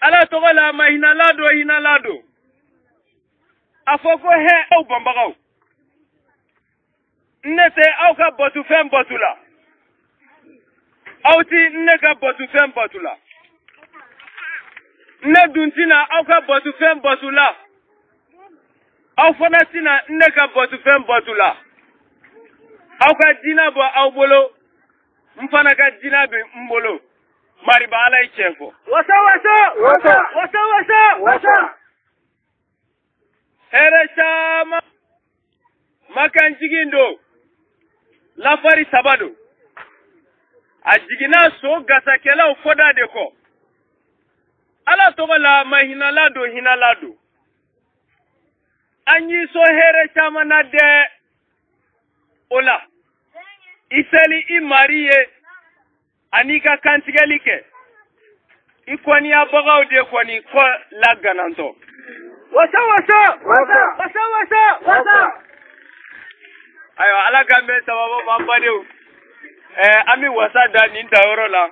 [SPEAKER 3] Ala tɔgɔ la ma hinala don a fɔ ko hɛ aw banbagaw ne tɛ aw ka batufɛn batu la aw ti ne ka batufɛn batu la ne dun tina aw ka batufɛn batu la aw fana tina ne ka batufɛn batu la aw ka diinɛ bɔ aw bolo n fana ka diinɛ bɛ n bolo mariba Ala ye tiɲɛ fɔ wasa hɛrɛ caman makan jigin don lafari saba don a jiginna so gasakɛlaw fɔda de kɔ Ala tɔgɔ la ma hinala don an y'i so hɛrɛ caman na dɛ o la i seli i mari ye ani ka kantigɛli kɛ i kɔniyabagaw de kɔni kɔ laganantɔ wasa ayiwa Ala ka mɛn sababu b'an badenw an bɛ wasa da nin dayɔrɔ la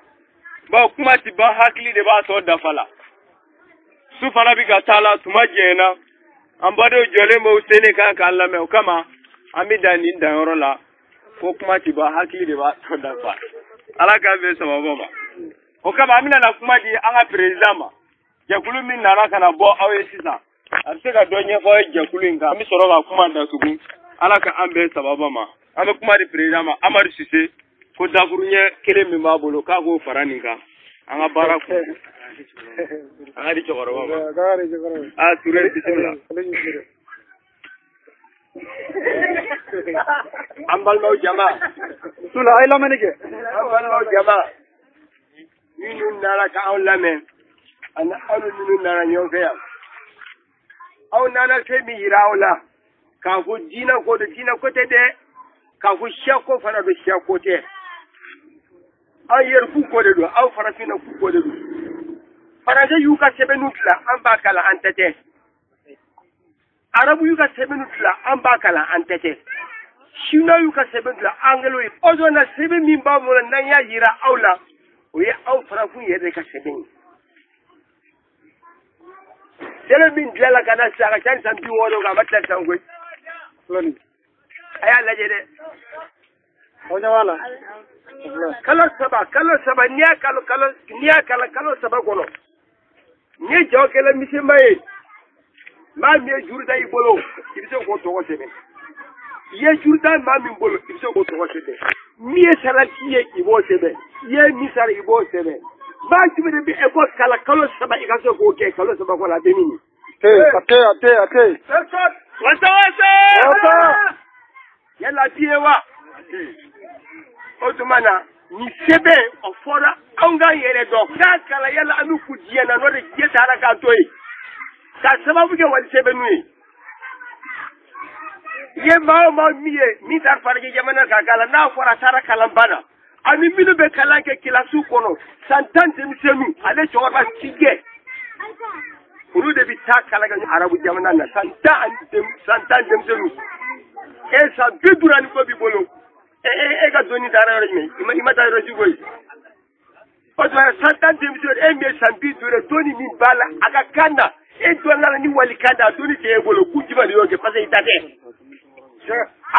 [SPEAKER 3] bawo kuma ti ban hakili de b'a tɔ dafa la su fana bɛ ka taa la tuma jɛnyɛna an badenw jɔlen b'o seli kan k'an lamɛn o kama an bɛ da nin dayɔrɔ la ko kuma ti ban hakili de b'a tɔ dafa Ala ka mɛn sababu ma o kama an bɛna na kuma di an ka président ma jɛkulu min nana ka na bɔ aw ye sisan a bɛ se ka dɔ ɲɛfɔ aw ye jɛkulu in kan an bɛ sɔrɔ ka kuma datugu Ala ka an bɛn sababa ma an bɛ kuma di président ma Amadu Sise ko dakuruɲɛ kelen min b'a bolo k'a k'o fara nin kan an ka baara kun an ka di cɛkɔrɔba ma Ture bisimila an balimaw jama
[SPEAKER 5] Sula a ye lamɛnni kɛ
[SPEAKER 3] an balimaw jama minnu nana ka anw lamɛn ani aw minnu nana ɲɔgɔn fɛ yan aw nana fɛn min yira aw la k'a fɔ diinɛ ko don diinɛ ko tɛ dɛ k'a fɔ siya ko fana don siya ko tɛ aw yɛrɛfu ko de don aw farafinna ko de don faransɛ y'u ka sɛbɛnniw tila an b'a kalan an tɛ tɛ arabu y'u ka sɛbɛnniw tila an b'a kalan an tɛ tɛ chinois y'u ka sɛbɛn tila anglo ye o na sɛbɛn min b'a bolo n'an y'a yira aw la o ye aw farafin yɛrɛ de ka sɛbɛn ye sɛbɛn min dilanna ka na sisan a ka ca ni san 60 kan a ma tila san koyi a y'a lajɛ dɛ
[SPEAKER 5] o ɲɛ b'a la
[SPEAKER 3] kalo saba n'i y'a kalan kalo saba kɔnɔ n'i ye jaw kɛlɛ misɛnba ye maa min ye juru ta i bolo i bɛ se k'o tɔgɔ sɛbɛn i ye juru ta maa min bolo i bɛ se k'o tɔgɔ sɛbɛn min ye salati ye i b'o sɛbɛn i ye min sara i b'o sɛbɛn maa jumɛn de bɛ ekɔli kalan kalo saba i ka se k'o kɛ kalo saba kɔnɔ a bɛ min ye.
[SPEAKER 5] a tɛ.
[SPEAKER 3] wasa yala a t'i ye wa o tuma na nin sɛbɛn o fɔra anw k'an yɛrɛ dɔn n'a kalan yala an bɛ kun diɲɛ na n'o de diɲɛ taara k'an to yen k'a sababu kɛ wali sɛbɛnniw ye i ye maa o maa min ye min taara farajɛ jamana kan kalan n'a fɔra a taara kalanba la ani minnu bɛ kalan kɛ kilasiw kɔnɔ san 10 denmisɛnninw ale cɛkɔrɔba si kɛ olu de bi taa kala ka arabu jamana na san tan denmisɛnninw san 50 ni ko b'i bolo e ka dɔnni taara yɔrɔ jumɛn i ma taa yɔrɔ si koyi o tuma san 10 denmisɛnninw e min ye san 50 dɔnni min b'a la a ka kan na e dɔnna la ni wali kan da a dɔnni tɛ e bolo k'u jumɛn de y'o kɛ parce que i ta tɛ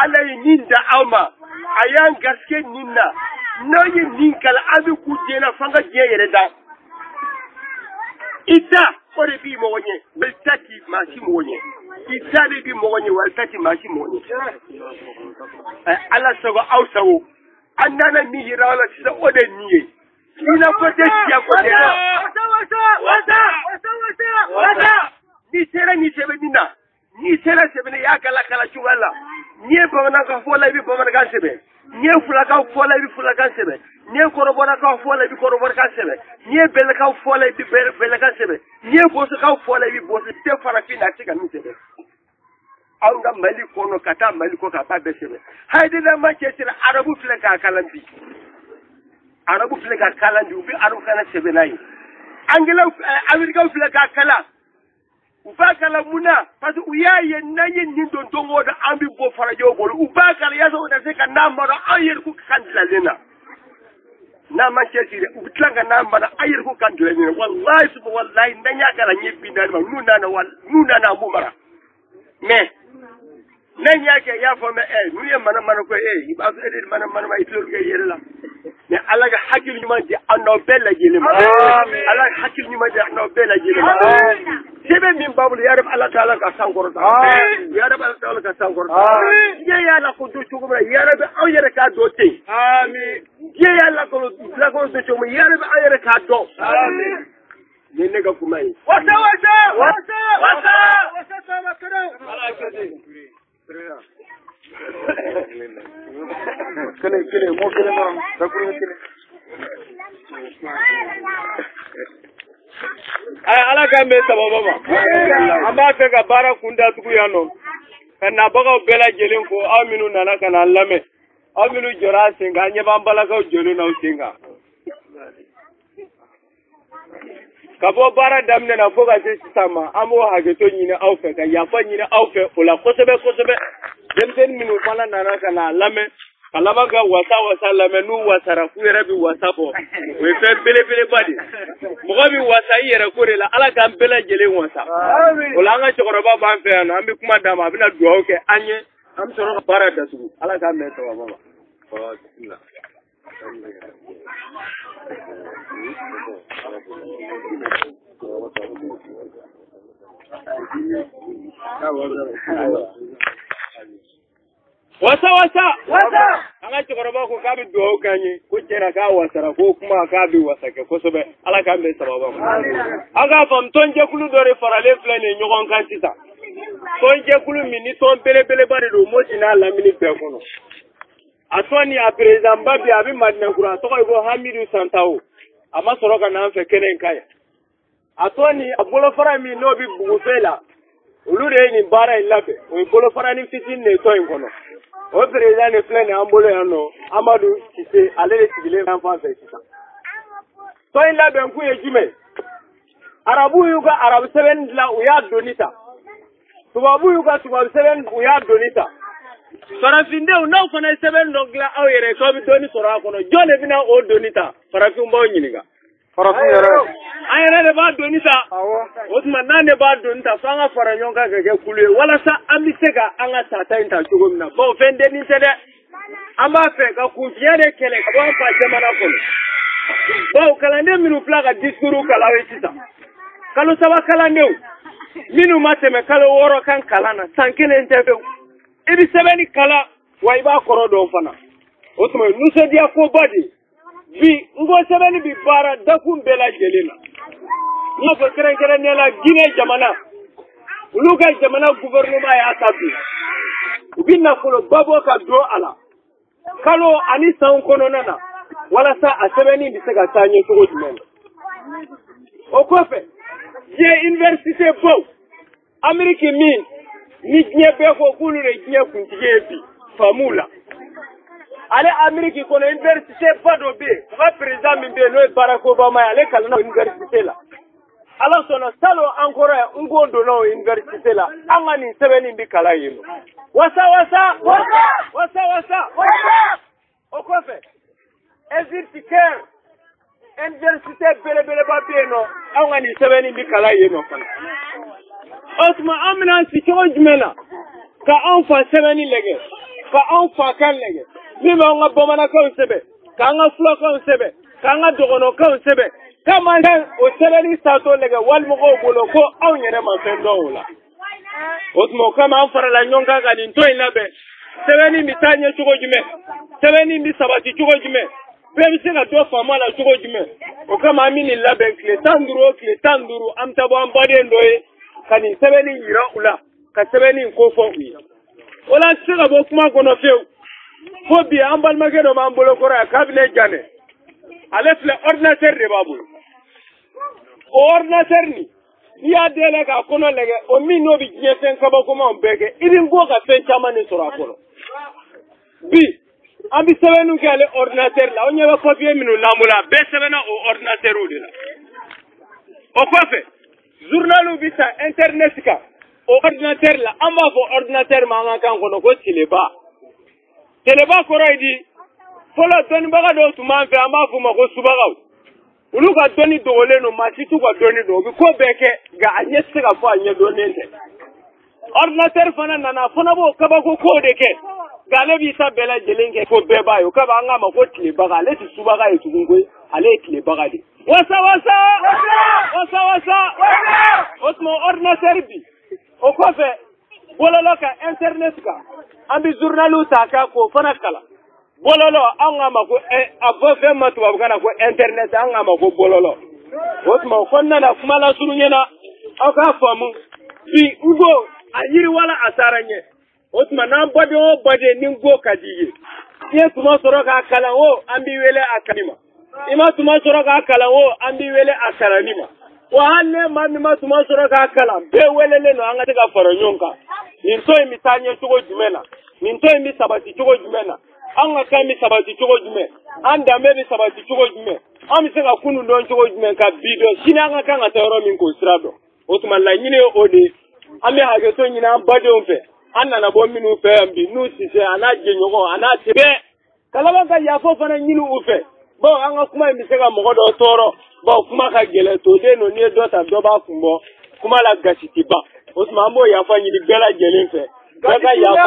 [SPEAKER 3] ala ye nin da aw ma a y'an garisɛgɛ nin na n'aw ye nin kala an bɛ k'u diɲɛ na fo an ka diɲɛ yɛrɛ da ita o de b'i mɔgɔ ɲɛ wali ta ti maa si mɔgɔ ɲɛ ita de b'i mɔgɔ ɲɛ wali ta ti maa si mɔgɔ ɲɛ ala sago aw sago an nana min yira aw la sisan o de nin ye ina ko tɛ siya ko tɛ wasa ni sera ni sɛbɛnni na ni sera sɛbɛnni y'a kala cogoya la n'i ye bamanankan fɔ la i bɛ bamanankan sɛbɛn n'i ye fulakan fɔ la i bɛ fulakan sɛbɛn n'i ye kɔrɔbɔrɔkan fɔ la i bɛ kɔrɔbɔrɔkan sɛbɛn n'i ye bɛlɛkan fɔ la i bɛ bɛlɛkan sɛbɛn n'i ye bosokan fɔ la i bɛ boso tɛ farafin na a tɛ ka min sɛbɛn anw ka mali kɔnɔ ka taa mali kɔ ka taa bɛɛ sɛbɛn hayidina ma cɛsiri arabu filɛ k'a kalan bi arabu filɛ ka kalan bi u bɛ arabu kana sɛbɛn n'a ye angilɛw amerikaw filɛ k'a kalan u b'a kala mun na parce que u y'a ye n'an ye nin don don o don an bɛ bɔ farajɛw bolo u b'a kala yaasa o ka se ka n'an mara an yɛrɛ k'u kan dilanlen na n'a ma cɛsiri u bɛ tila ka n'an mara an yɛrɛ k'u kan dilanlen na walayi suba walayi n'an y'a kala ɲɛ bi naani ma n'u nana an b'u mara mais n'an y'a kɛ i y'a fɔ mɛ n'u ye mana ko i b'a fɔ e de mana ma i tilo kɛ i yɛrɛ la mais ala ka hakili ɲuman di an n'aw bɛɛ lajɛlen ma ala ka hakili ɲuman di an n'aw bɛɛ lajɛlen ma sɛbɛn min b'a bolo yarabi ala ta'ala ka sankɔrɔta yarabi ala ta'ala ka sankɔrɔta diɲɛ y'a lakodɔn cogo min na yarabi aw yɛrɛ k'a dɔn ten diɲɛ y'a lakodɔn cogo min yarabi aw yɛrɛ k'a dɔn ni ne ka kuma ye wasa sama kɛnɛ mo kelen ma dakuru kelen ala ka mɛn sababa ma an b'a fɛ ka baara kun datugu yan nɔ ka nabagaw bɛɛ lajɛlen fo aw minnu nana ka na an lamɛn aw minnu jɔra a sen kan an ɲɛ b'an balakaw jɔlen n'aw sen kan ka bɔ baara daminɛ na fo ka se sisan ma an b'o hakɛto ɲini aw fɛ ka yafa ɲini aw fɛ o la kosɛbɛ denmisɛnnin minnu fana nana ka na lamɛn ka laban ka wasa lamɛn n'u wasara k'u yɛrɛ bɛ wasa bɔ o ye fɛn belebeleba de mɔgɔ bɛ wasa i yɛrɛ ko de la ala k'an bɛɛ lajɛlen wasa o la an ka cɛkɔrɔba b'an fɛ yan nɔ an bɛ kuma d'a ma a bɛna dugawu kɛ an ye an bɛ sɔrɔ ka baara datugu ala k'an mɛn sababa ma. wasa an ka cɛkɔrɔba ko k'a bɛ dugawu k'an ye ko cɛra k'a wasara ko kuma k'a bɛ wasa kɛ kosɛbɛ ala k'an bɛn sababa ma an k'a faamu tɔnjɛkulu dɔ de faralen filɛ nin ye ɲɔgɔn kan sisan tɔnjɛkulu min ni tɔn belebeleba de don Moti n'a lamini bɛɛ kɔnɔ a tɔn ni a perezidanba bi a bɛ Madinakura a tɔgɔ ye ko Hamidu Santawo a ma sɔrɔ ka na an fɛ kɛnɛ in kan yan a tɔn ni a bolofara min n'o bɛ Bugufɛ la olu de ye nin baara in labɛn o ye bolofara ni fitini de ye tɔn in kɔnɔ o président de filɛ nin an bolo yan nɔ Amadu Sise ale de sigilen bɛ an fan fɛ sisan tɔn in labɛn kun ye jumɛn arabu y'u ka arabu sɛbɛnni dilan u y'a doni ta tubabu y'u ka tubabu sɛbɛnni u y'a doni ta farafindenw n'aw fana ye sɛbɛnni dɔ dilan aw yɛrɛ k'aw bɛ dɔɔni sɔrɔ a kɔnɔ jɔn de bɛna o doni ta farafinw b'aw ɲininka farafin yɛrɛ an yɛrɛ de b'a doni ta o tuma n'an de b'a doni ta f'an ka fara ɲɔgɔn kan ka kɛ kulu ye walasa an bɛ se ka an ka sata in ta cogo min na bawo fɛn dennin tɛ dɛ an b'a fɛ ka kunfiya de kɛlɛ ka bɔ an fa jamana kɔnɔ bawo kalanden minnu filɛ ka discours kalan ye sisan kalo 3 kalandenw minnu ma tɛmɛ kalo 6 kan kalan na san 1 tɛ fewu i bɛ sɛbɛnni kalan wa i b'a kɔrɔ dɔn fana o tuma nisɔndiya koba de bi n ko sɛbɛnni bi baara dakun bɛɛ lajɛlen na n y'a fɔ kɛrɛnkɛrɛnnenya la Guinée jamana olu ka jamana gouvernement y'a ta bi u bɛ nafoloba bɔ ka don a la kalo ani san kɔnɔna na walasa a sɛbɛnni bɛ se ka taa ɲɛ cogo jumɛn na o kɔfɛ diɲɛ université baw Amérique min ni diɲɛ bɛɛ ko k'olu de diɲɛ kuntigi ye bi faamuw la ale Amérique kɔnɔ université ba dɔ bɛ yen u ka président min bɛ yen n'o ye Barack Obama ye ale kalanna université la ala sɔnna salo an kɔrɔ yan n ko donna o université la an ka nin sɛbɛnni bi kalan yen nɔ wasa o kɔfɛ Egypte Caire université belebeleba bɛ yen nɔ an ka nin sɛbɛnni bi kalan yen nɔ fana o tuma an bɛna si cogo jumɛn na ka anw fa sɛbɛnni lajɛ ka anw fa kan lajɛ min b'an ka bamanankanw sɛbɛn k'an ka fulakanw sɛbɛn k'an ka dɔgɔnɔkanw sɛbɛn k'a man kan o sɛbɛnni sato lajɛ walimɔgɔw bolo ko anw yɛrɛ ma fɛn dɔn o la o tuma o kama an farala ɲɔgɔn kan ka nin tɔn in labɛn sɛbɛnni bɛ taa ɲɛ cogo jumɛn sɛbɛnni bɛ sabati cogo jumɛn bɛɛ bɛ se ka dɔ faamu a la cogo jumɛn o kama an bɛ nin labɛn tile 15 o tile 15 an bɛ taa bɔ an baden dɔ ye ka nin sɛbɛnni yira u la ka sɛbɛnni in ko fɔ u ye o la se ka bɔ kuma kɔnɔ fewu fo bi an balimakɛ dɔ b'an bolo kɔrɔ yan k'a bɛ ne janɛ ale filɛ ordinateur de b'a bolo o ordinateur nin n'i y'a dayɛlɛ k'a kɔnɔ lajɛ o min n'o bɛ diɲɛ fɛn kabakomanw bɛɛ kɛ i bɛ bɔ ka fɛn caman de sɔrɔ a kɔnɔ bi an bɛ sɛbɛnniw kɛ ale ordinateur la aw ɲɛ bɛ papier minnu n'an bolo a bɛɛ sɛbɛnna o ordinateur de la o kɔfɛ journaliw bɛ ta internet kan o ordinateur la an b'a fɔ ordinateur ma an ka kan kɔnɔ ko teleba kɔrɔ ye di fɔlɔ dɔnnibaga dɔw tun b'an fɛ an b'a fɔ ma ko subagaw olu ka dɔnni dogolen don maa si t'u ka dɔnni don u bɛ ko bɛɛ kɛ nka a ɲɛ tɛ se ka fɔ a ɲɛ dɔnnen tɛ ordinateur fana nana a fana b'o kabako kow de kɛ nka ale b'i ta bɛɛ lajɛlen kɛ ko bɛɛ b'a ye o kama an k'a ma ko tilebaga ale tɛ subaga ye tugun koyi ale ye tilebaga de wasa o tuma ordinateur bi o kɔfɛ bɔlɔlɔ ka internet kan an bɛ journaliw ta k'a k'o fana kalan bɔlɔlɔ an k'a ma ko a fɔ fɛn ma tubabukan na ko internet an k'a ma ko bɔlɔlɔ o tuma o kɔnɔna na kuma lasurunya ɲɛna aw k'a faamu bi n ko a yiriwala a taara ɲɛ o tuma n'an baden o baden ni n ko ka di ye i ye tuma sɔrɔ k'a kalan o an b'i wele a kalanni ma i ma tuma sɔrɔ k'a kalan o an b'i wele a kalanni ma wa hali ne maa min ma tuma sɔrɔ k'a kalan bɛɛ welelen don an ka se ka fara ɲɔgɔn kan nin tɔn in bɛ taa ɲɛ cogo jumɛn na nin tɔn in bɛ sabati cogo jumɛn na an ka kan bɛ sabati cogo jumɛn an danbe bɛ sabati cogo jumɛn an bɛ se ka kunun dɔn cogo jumɛn ka bi dɔn sini an ka kan ka taa yɔrɔ min k'o sira dɔn o tuma laɲini ye o de ye an bɛ hakɛto ɲini an badenw fɛ an nana bɔ minnu fɛ yan bi n'u sise a n'a jɛɲɔgɔn a n'a se bɛɛ kalaban ka yaafo fana ɲini u fɛ bawo an ka kuma in bɛ se ka mɔgɔ dɔ tɔɔrɔ bawo kuma ka gɛlɛn toden don n'i ye dɔ ta dɔ b'a kun bɔ kuma la gasi tɛ ban o tuma an b'o yafa ɲini bɛɛ lajɛlen fɛ bɛɛ ka yafa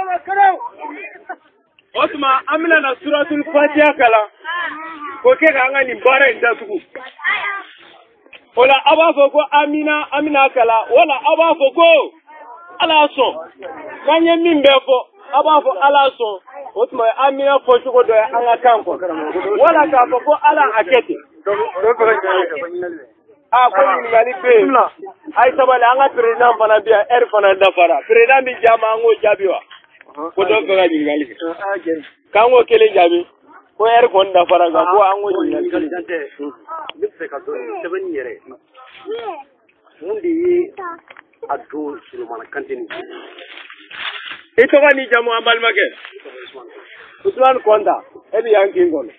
[SPEAKER 3] ma kira o tuma an bɛna na suratul fatiha kalan k'o kɛ k'an ka nin baara in datugu o la aw b'a fɔ ko amina an bɛna kalan wala aw b'a fɔ ko ala sɔn n'an ye min bɛɛ fɔ aw b'a fɔ ala sɔn o tuma amina fɔ cogo dɔ ye an ka kan kɔ wala k'a fɔ ko ala a kɛ ten a ko ɲininkali bɛ yen a ye sabali an ka président fana bɛ yan heure fana dafara président bɛ jaa ma an k'o jaabi wa ko dɔ fɛ ka ɲininkali kɛ k'an k'o kelen jaabi ko heure kɔni dafara nka ko an k'o ɲininkali kɛ.
[SPEAKER 6] ne bɛ fɛ ka dɔn sɛbɛnni yɛrɛ mun de ye a don Sulemana Kante ni
[SPEAKER 3] i tɔgɔ ni jamu an balimakɛ Usman Konta e bɛ yan kin kɔnɔ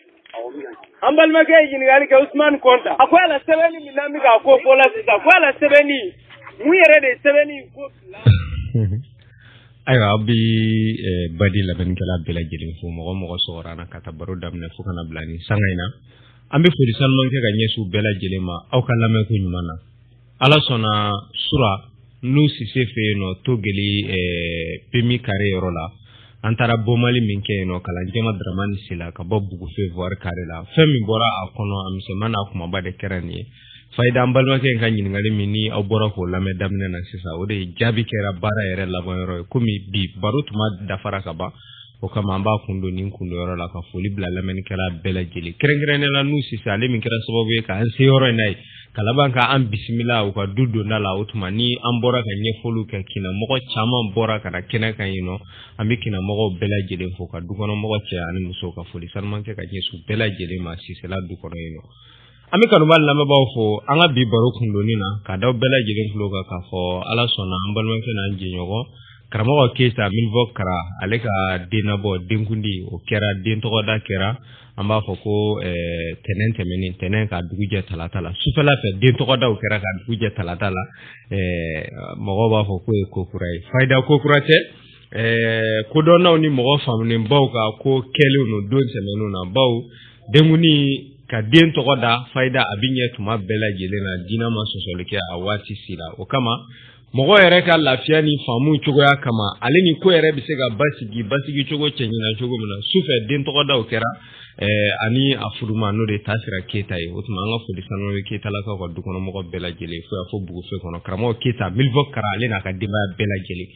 [SPEAKER 3] an balimakɛ ye ɲininkali kɛ Usman Konta a ko yala sɛbɛnni min n'an bɛ k'a ko fɔ la sisan ko yala sɛbɛnni mun yɛrɛ de ye sɛbɛnni ko fila.
[SPEAKER 2] ayiwa aw bɛ badi lamɛnnikɛla bɛɛ lajɛlen fo mɔgɔ mɔgɔ sɔgɔra na ka taa baro daminɛ fo kana bila ni sanga in na an bɛ foli sanuman kɛ ka ɲɛsin bɛɛ lajɛlen ma aw ka lamɛnko ɲuman na ala sɔnna sura n'u sise fɛ yen nɔ togeli pemi kare yɔrɔ la an taara bɔmali min kɛ yen nɔ kalanjɛma Dramani Sila ka bɔ Bugufe Voir kare la fɛn min bɔra a kɔnɔ a misɛnman n'a kumaba de kɛra nin ye fayida an balimakɛ in ka ɲininkali min ni aw bɔra k'o lamɛn daminɛ na sisan o de ye jaabi kɛra baara yɛrɛ laban yɔrɔ ye komi bi baro tuma dafara ka ban o kama an b'a kun don nin kun don yɔrɔ la ka foli bila lamɛnnikɛla bɛɛ lajɛlen kɛrɛnkɛrɛnnen la n'u sisan ale min kɛra sababu ye k'an se yɔrɔ in na ye ka laban ka an bisimila u ka du donda la o tuma ni an bɔra ka ɲɛfɔliw kɛ kinamɔgɔ caman bɔra ka na kɛnɛ kan yen nɔ an bɛ kinamɔgɔw bɛɛ lajɛlen fo ka dukɔnɔmɔgɔ cɛ ani musow ka foli sanuman kɛ ka ɲɛsin bɛɛ lajɛlen ma sisɛla du kɔnɔ yen nɔ an bɛ kanuba lamɛnbaaw fo an ka bi baro kundonni na ka da bɛɛ lajɛlen tulo kan k'a fɔ ala sɔnna an balimakɛ n'an jɛɲɔgɔn karamɔgɔ Keita Milvo Kara ale ka denabɔ denkundi o kɛra den tɔgɔda kɛra an b'a fɔ ko tɛnɛn tɛmɛnen tɛnɛn ka dugujɛ talata la sufɛla fɛ den tɔgɔdaw kɛra ka dugujɛ talata la mɔgɔw b'a fɔ ko ye ko kura ye fayida ko kura tɛ kodɔnnaw ni mɔgɔ faamunen baw ka ko kɛlenw no don tɛmɛnenw na baw denkundi ka den tɔgɔda fayida a bi ɲɛ tuma bɛɛ lajɛlen na diinɛ ma sɔsɔli kɛ a waati sera o kama mɔgɔ yɛrɛ ka lafiya ni faamu cogoya kama ale ni ko yɛrɛ bɛ se ka basigi cogo cɛ ɲina cogo min na sufɛ den tɔgɔdaw kɛra ani a furuma n'o de Tasira Keita ye o tuma an ka foli sanu bɛ Keita lakaw ka dukɔnɔmɔgɔ bɛɛ lajɛlen fo y'a fɔ Bugufe kɔnɔ karamɔgɔ Keita Milvo Kara ale n'a ka denbaya bɛɛ lajɛlen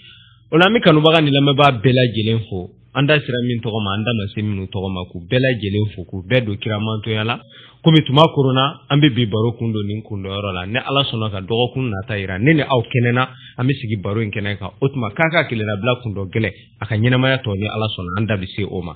[SPEAKER 2] o la an bɛ kanubaga ni lamɛnbaga bɛɛ lajɛlen fo an da sera min tɔgɔ ma an da ma se minnu tɔgɔ ma k'u bɛɛ lajɛlen fo k'u bɛɛ don kiramantoya la komi tuma korona an bɛ bi baro kun don nin kundɔyɔrɔ la ne Ala sɔnna ka dɔgɔkun nata yira ne ni aw kɛnɛna an bɛ sigi baro in kɛnɛ kan o tuma k'a ka kelenna kundɔ gɛlɛ a ka ɲɛnamaya tɔ ni Ala sɔnna an da bɛ se o ma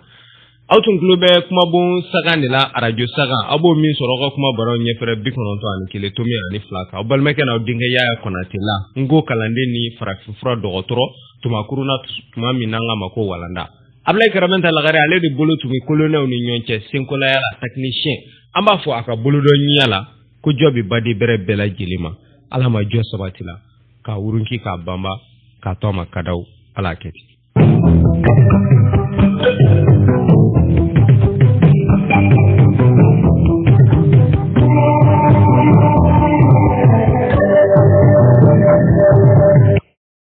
[SPEAKER 2] aw tun tulo bɛ kumabon sagan de la radio sagan aw b'o min sɔrɔ aw ka kuma baro ɲɛfɛrɛ 91 tomi ani 2 kan aw balimakɛ n'aw denkɛ Yaya Konate la n ko kalanden ni farafinfura dɔgɔtɔrɔ tuma kuruna tuma min n'an k'a ma ko walanda Ablaye Karamenta Lagare ale de bolo tun bɛ kolonɛw ni ɲɔgɔn cɛ senkolaya la technicien an b'a fɔ a ka bolo dɔ ɲɛ la ko jɔ bɛ badi bɛrɛ bɛɛ lajɛlen ma Ala ma jɔ sabati la k'a wurunki k'a banba k'a to a ma kadaw Ala kɛ ten